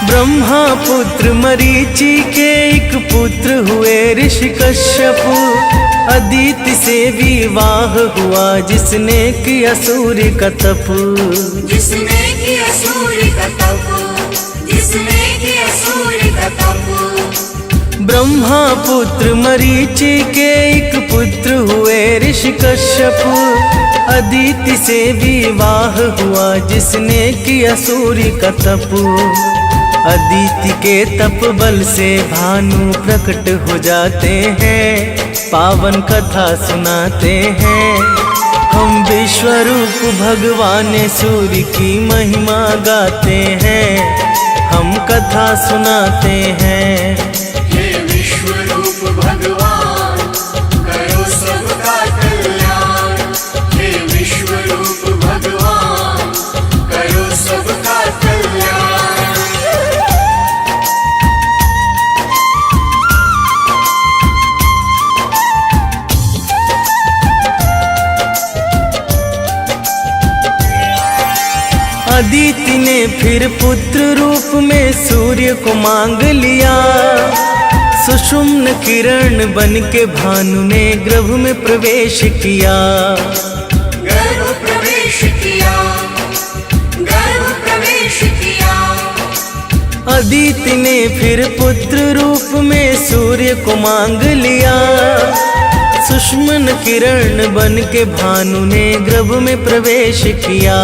ब्रह्मा पुत्र मरीचि के एक पुत्र हुए ऋषि कश्यप। अदिति से विवाह हुआ जिसने किया सूर्य का तप। जिसने किया सूर्य का तप, जिसने किया सूर्य का तप। ब्रह्मा पुत्र मरीचि के एक पुत्र हुए ऋषि कश्यप। अदिति से विवाह हुआ जिसने किया सूर्य का तप। अदिति के तप बल से भानु प्रकट हो जाते हैं, पावन कथा सुनाते हैं। हम विश्वरूप भगवान सूर्य की महिमा गाते हैं, हम कथा सुनाते हैं। हे विश्वरूप भगवान करो सबका कल्याण। हे विश्वरूप भगवान करो सबका कल्याण। अदिति ने फिर पुत्र रूप में सूर्य को मांग लिया। सुषुम्न किरण बन के भानु ने गर्भ में प्रवेश किया। गर्भ प्रवेश किया, गर्भ प्रवेश किया। अदिति ने फिर पुत्र रूप में सूर्य को मांग लिया। सुषुम्न किरण बन के भानु ने गर्भ में प्रवेश किया।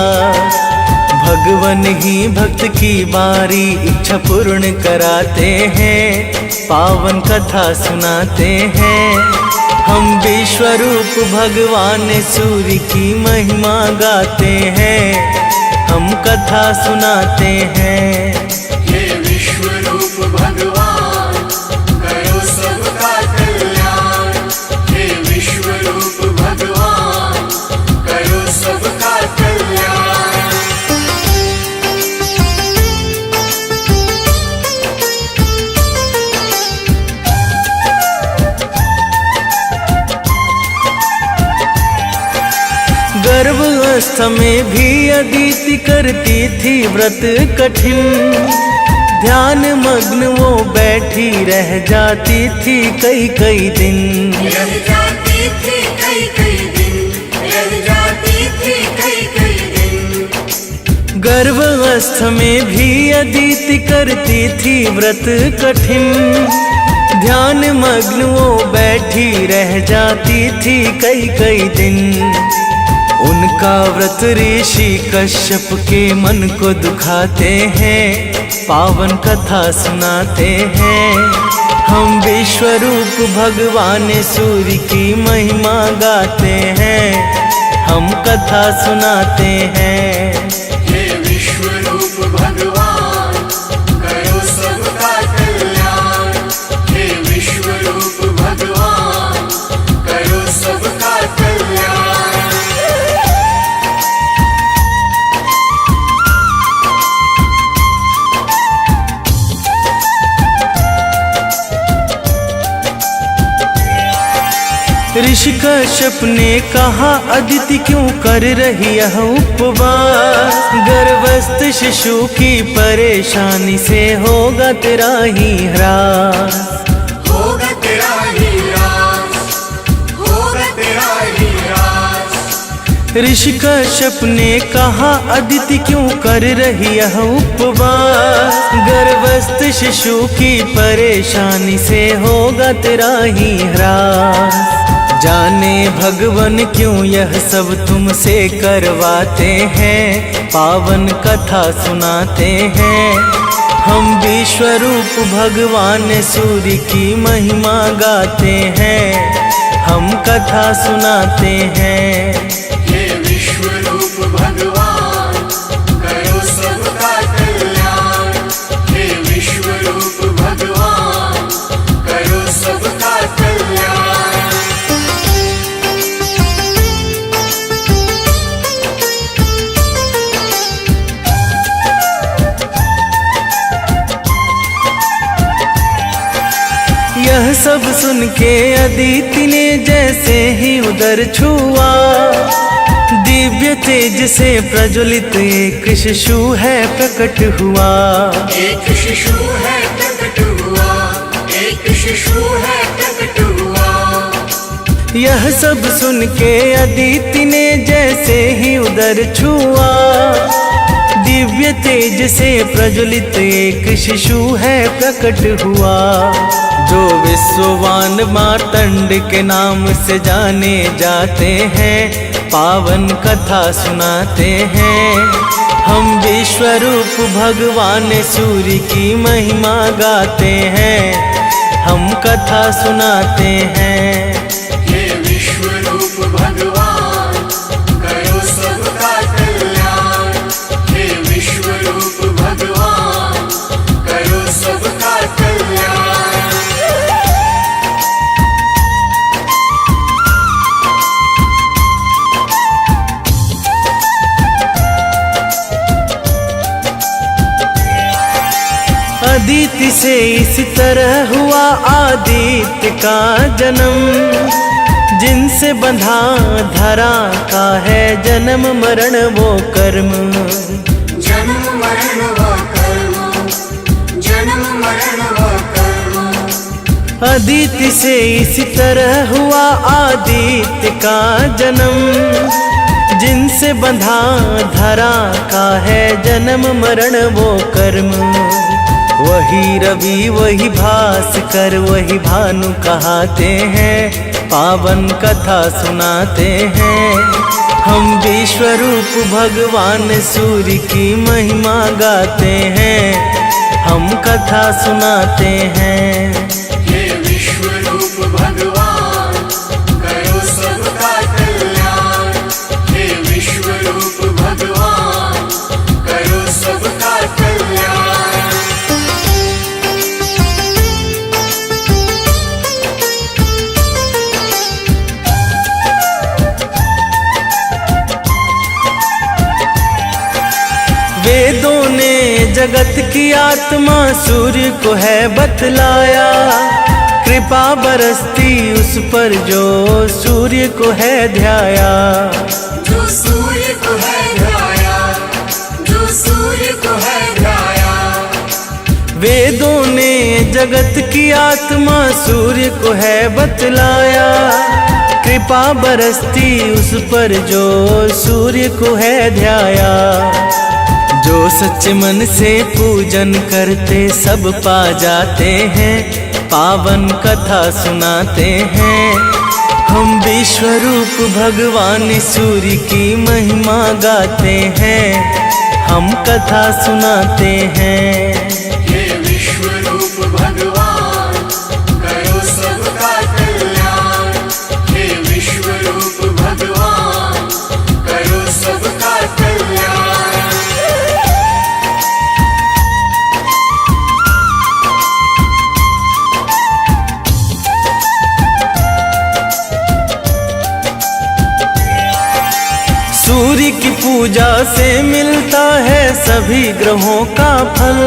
भगवान ही भक्त की बारी इच्छा पूर्ण कराते हैं, पावन कथा सुनाते हैं। हम विश्वरूप भगवान सूर्य की महिमा गाते हैं, हम कथा सुनाते हैं। हे विश्वरूप भगवान करो सबका कल्याण। हे विश्वरूप भगवान करो सबका कल्याण। गर्भावस्थ में भी अदिति करती थी व्रत कठिन। ध्यान मग्न वो बैठी रह जाती थी कई कई दिन। रह जाती थी कई कई दिन, रह जाती थी कई कई दिन। गर्भावस्थ में भी अदिति करती थी व्रत कठिन। ध्यान मग्न वो बैठी रह जाती थी कई कई दिन। उनका व्रत ऋषि कश्यप के मन को दुखाते हैं, पावन कथा सुनाते हैं। हम विश्वरूप भगवान सूर्य की महिमा गाते हैं, हम कथा सुनाते हैं। हे विश्वरूप भगवान करो सबका कल्याण। हे विश्वरूप भगवान करो सबका कल्याण। ऋषि कश्यप ने कहा अदिति क्यों कर रही है उपवास। गर्भस्थ शिशु की परेशानी से होगा तेरा ही ह्रास। होगा तेरा ही ह्रास, होगा तेरा ही ह्रास। ऋषि कश्यप ने कहा अदिति क्यों कर रही यह उपवास, गर्भस्थ शिशु की परेशानी से होगा तेरा ही ह्रास। जाने भगवन क्यों यह सब तुमसे करवाते हैं, पावन कथा सुनाते हैं। हम विश्वरूप भगवान सूर्य की महिमा गाते हैं, हम कथा सुनाते हैं। हे विश्वरूप भगवान करो सबका कल्याण, हे विश्वरूप भगवान करो सबका कल्याण। यह सब सुन के अदिति ने जैसे ही उदर छुआ, दिव्य तेज से प्रज्वलित एक शिशु है प्रकट हुआ। एक शिशु है प्रकट हुआ, एक शिशु है प्रकट हुआ। यह सब सुन के अदिति ने जैसे ही उदर छुआ, दिव्य तेज से प्रज्वलित एक शिशु है प्रकट हुआ। जो विश्ववान मार्तंड के नाम से जाने जाते हैं, पावन कथा सुनाते हैं। हम विश्वरूप भगवान सूर्य की महिमा गाते हैं, हम कथा सुनाते हैं। हे विश्वरूप भगवान करो सबका कल्याण, हे विश्वरूप भगवान करो सबका कल्याण। अदिति से इसी तरह हुआ आदित्य का जन्म, जिनसे बंधा धरा का है जन्म मरण वो कर्म। जन्म मरण वो कर्म, जन्म मरण वो कर्म। अदिति से इसी तरह हुआ आदित्य का जन्म, जिनसे बंधा धरा का है जन्म मरण वो कर्म। वही रवि वही भास्कर वही भानु कहाते हैं, पावन कथा सुनाते हैं। हम विश्वरूप भगवान सूर्य की महिमा गाते हैं, हम कथा सुनाते हैं। हे विश्वरूप भगवान करो सबका कल्याण, हे विश्वरूप भगवान करो सबका कल्याण। वेदों ने जगत की आत्मा सूर्य को है बतलाया, कृपा बरसती उस पर जो सूर्य को है ध्याया। जो सूर्य को है ध्याया, जो सूर्य को है ध्याया। वेदों ने जगत की आत्मा सूर्य को है बतलाया, कृपा बरसती उस पर जो सूर्य को है ध्याया। जो सच्चे मन से पूजन करते सब पा जाते हैं, पावन कथा सुनाते हैं। हम विश्वरूप भगवान सूर्य की महिमा गाते हैं, हम कथा सुनाते हैं। हे विश्वरूप भगवान करो सबका कल्याण, हे विश्वरूप भगवान करो सबका कल्याण। सूर्य की पूजा से मिलता है सभी ग्रहों का फल,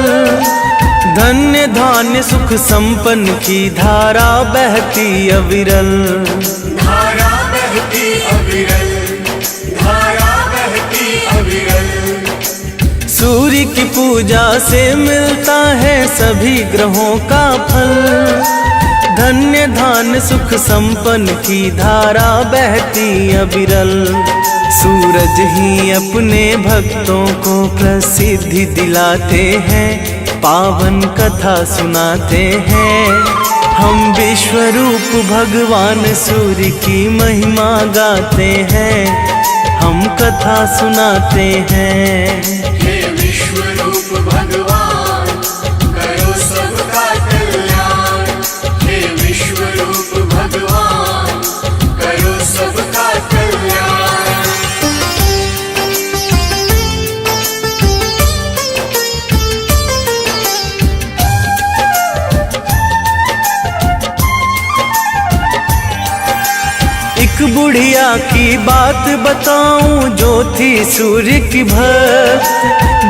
धन्य धान्य सुख संपन्न की धारा बहती अविरल। धारा बहती अविरल, धारा बहती अविरल। सूर्य की पूजा से मिलता है सभी ग्रहों का फल, धन्य धान्य सुख संपन्न की धारा बहती अविरल। सूरज ही अपने भक्तों को प्रसिद्धि दिलाते हैं, पावन कथा सुनाते हैं। हम विश्व रूप भगवान सूर्य की महिमा गाते हैं, हम कथा सुनाते हैं। हे विश्व रूप भगवान करो सबका कल्याण। हे विश्व रूप भगवान करो सबका कल्याण। एक बुढ़िया की बात बताऊं जो थी सूर्य की भक्त।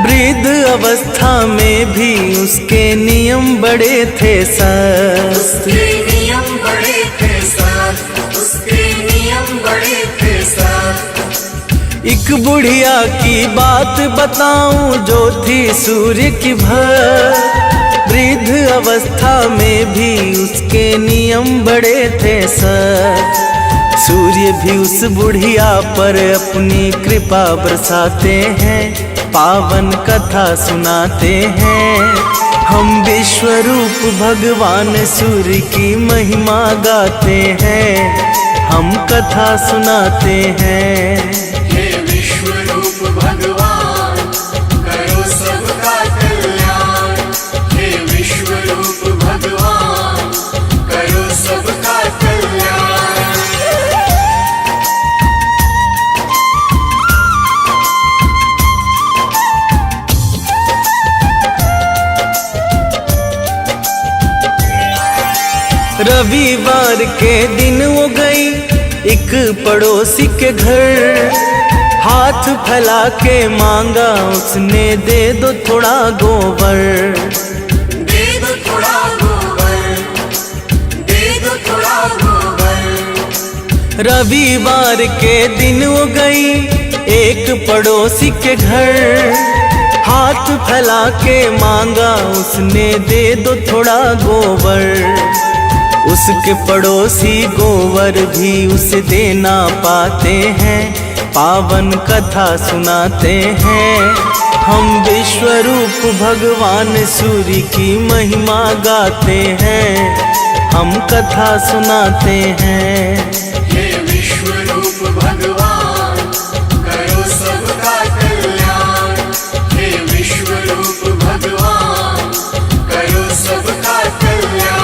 वृद्ध अवस्था में भी उसके नियम बड़े थे सख्त। उसके नियम बड़े थे सख्त। उसके नियम बड़े थे सख्त। एक बुढ़िया की बात बताऊं जो थी सूर्य की भक्त। वृद्ध अवस्था में भी उसके नियम बड़े थे सख्त। सूर्य भी उस बुढ़िया पर अपनी कृपा बरसाते हैं, पावन कथा सुनाते हैं। हम विश्व रूप भगवान सूर्य की महिमा गाते हैं, हम कथा सुनाते हैं। हे विश्व रूप भगवान करो सबका कल्याण। हे विश्व रूप भगवान करो सबका कल्याण। रविवार के दिन वो गई एक पड़ोसी के घर। हाथ फैला के मांगा उसने, दे दो थोड़ा गोबर। दे दो थोड़ा गोबर। दे दो थोड़ा गोबर। रविवार के दिन वो गई एक पड़ोसी के घर। हाथ फैला के मांगा उसने, दे दो थोड़ा गोबर। उसके पड़ोसी गोबर भी उसे देना पाते हैं, पावन कथा सुनाते हैं। हम विश्व रूप भगवान सूर्य की महिमा गाते हैं, हम कथा सुनाते हैं। हे विश्व रूप भगवान करो सबका कल्याण। हे विश्व रूप भगवान करो सबका कल्याण।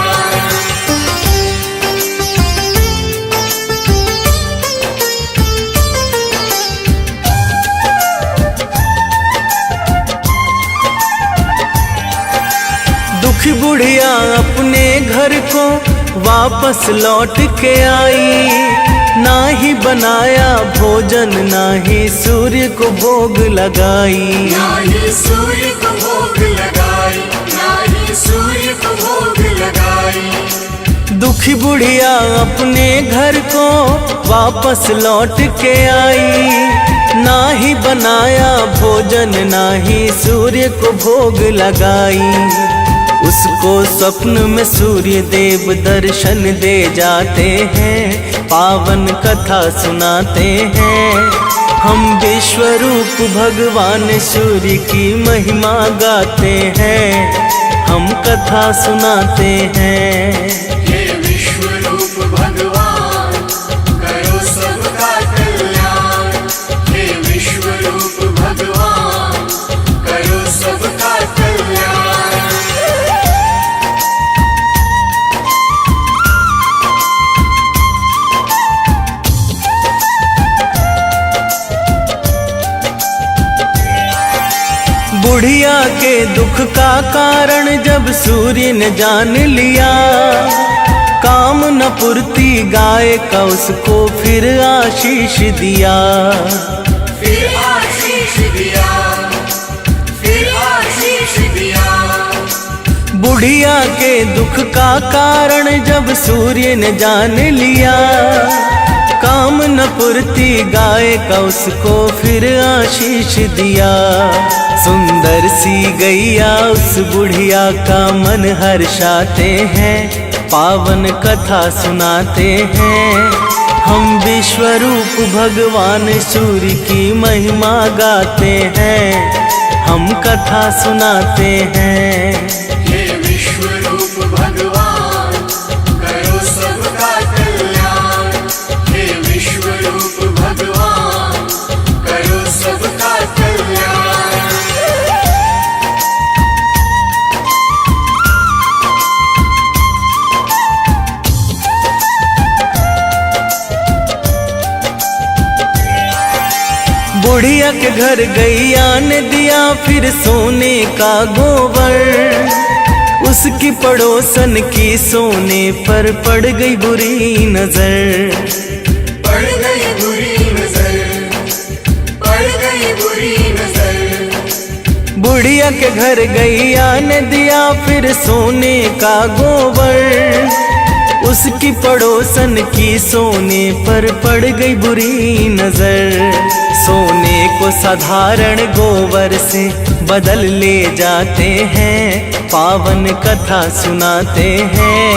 दुखी बुढ़िया अपने घर को वापस लौट के आई। ना ही बनाया भोजन, ना ही सूर्य को भोग लगाई। ना ही सूर्य को भोग लगाई। ना ही सूर्य को भोग लगाई। दुखी बुढ़िया अपने घर को वापस लौट के आई। ना ही बनाया भोजन, ना ही सूर्य को भोग लगाई। उसको स्वप्न में सूर्य देव दर्शन दे जाते हैं, पावन कथा सुनाते हैं। हम विश्व रूप भगवान सूर्य की महिमा गाते हैं, हम कथा सुनाते हैं। हे विश्व रूप भगवान करो सबका कल्याण। हे विश्व रूप भगवान करो सबका कल्याण। बुढ़िया के दुख का कारण जब सूर्य ने जान लिया। काम न पूर्ति गाय का उसको फिर आशीष दिया। फिर आशीष दिया। फिर आशीष दिया। बुढ़िया के दुख का कारण जब सूर्य ने जान लिया। काम न पूर्ति गाय का उसको फिर आशीष दिया। सुंदर सी गैया उस बुढ़िया का मन हर्षाते हैं, पावन कथा सुनाते हैं। हम विश्वरूप भगवान सूर्य की महिमा गाते हैं, हम कथा सुनाते हैं। हे विश्वरूप भगवान करो सबका कल्याण, हे विश्वरूप भगवान करो सबका कल्याण। बुढ़िया के घर गैया ने दिया फिर सोने का गोबर, उसकी पड़ोसन की सोने पर पड़ गई बुरी नजर। पड़ गई बुरी नजर, पड़ गई बुरी नजर। बुढ़िया के घर गैया ने दिया फिर सोने का गोबर, उसकी पड़ोसन की सोने पर पड़ गई बुरी नजर। सोने को साधारण गोबर से बदल ले जाते हैं, पावन कथा सुनाते हैं।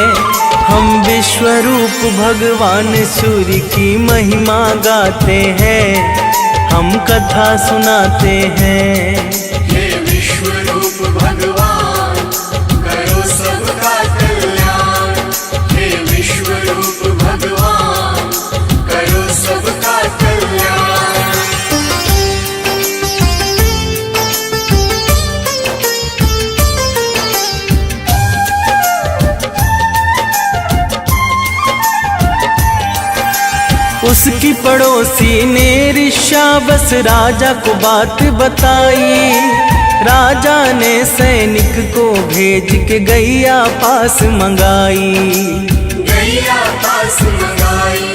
हम विश्वरूप भगवान सूर्य की महिमा गाते हैं, हम कथा सुनाते हैं। हे विश्वरूप भगवान करो सबका कल्याण, हे विश्वरूप भगवान करो सबका कल्याण। उसकी पड़ोसी ने ऋषावस राजा को बात बताई, राजा ने सैनिक को भेज के गैया पास मंगाई। गैया पास मंगाई,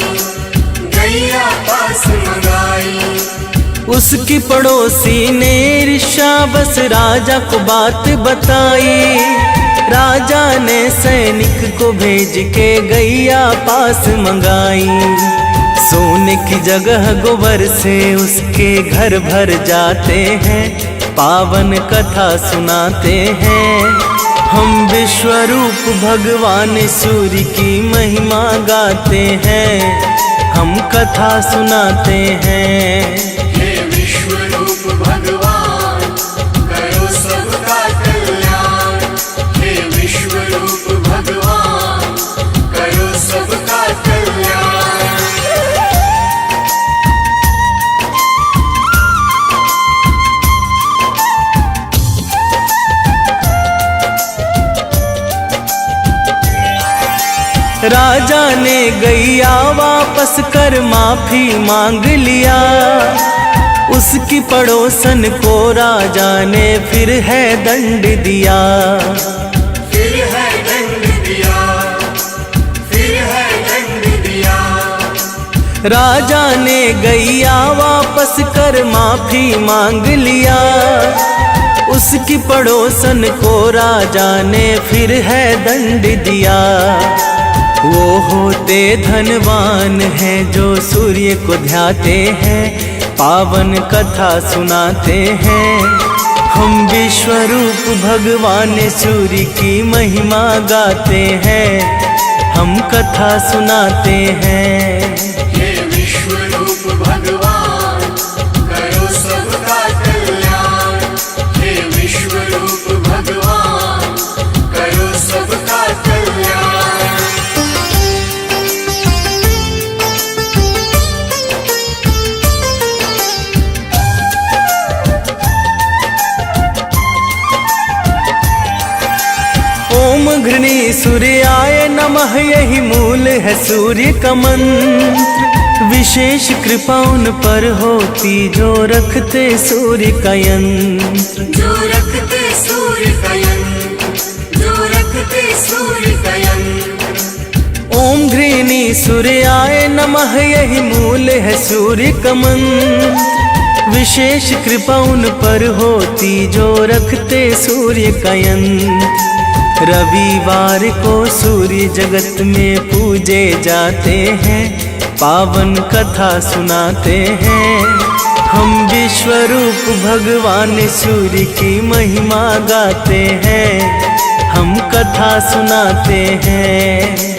गैया पास मंगाई। उसकी पड़ोसी ने ऋषावस राजा को बात बताई, राजा ने सैनिक को भेज के गैया पास मंगाई। सोने की जगह गोबर से उसके घर भर जाते हैं, पावन कथा सुनाते हैं। हम विश्वरूप भगवान सूर्य की महिमा गाते हैं, हम कथा सुनाते हैं। हे विश्वरूप भगवान करो सबका कल्याण, हे विश्वरूप भगवान करो सबका कल्याण। राजा ने गैया वापस कर माफी मांग लिया, उसकी पड़ोसन को राजा ने फिर है दंड दिया। फिर है दंड दिया, फिर है दंड दिया। राजा ने गैया वापस कर माफी मांग लिया, उसकी पड़ोसन को राजा ने फिर है दंड दिया। वो होते धनवान हैं जो सूर्य को ध्याते हैं, पावन कथा सुनाते हैं। हम विश्वरूप भगवान सूर्य की महिमा गाते हैं, हम कथा सुनाते हैं। हे विश्वरूप भगवान करो सबका कल्याण, हे विश्वरूप भगवान करो सबका कल्याण। ओम घृणी सूर्याय नमः, यही मूल है सूर्य का मंत्र। विशेष कृपा उन पर होती जो रखते सूर्य का यंत्र। जो रखते सूर्य का यंत्र, जो रखते सूर्य का यंत्र। ओम घृणी सूर्याय नमः, यही मूल है सूर्य का मंत्र। विशेष कृपा उन पर होती जो रखते सूर्य का यंत्र। रविवार को सूर्य जगत में पूजे जाते हैं, पावन कथा सुनाते हैं। हम विश्वरूप भगवान सूर्य की महिमा गाते हैं, हम कथा सुनाते हैं।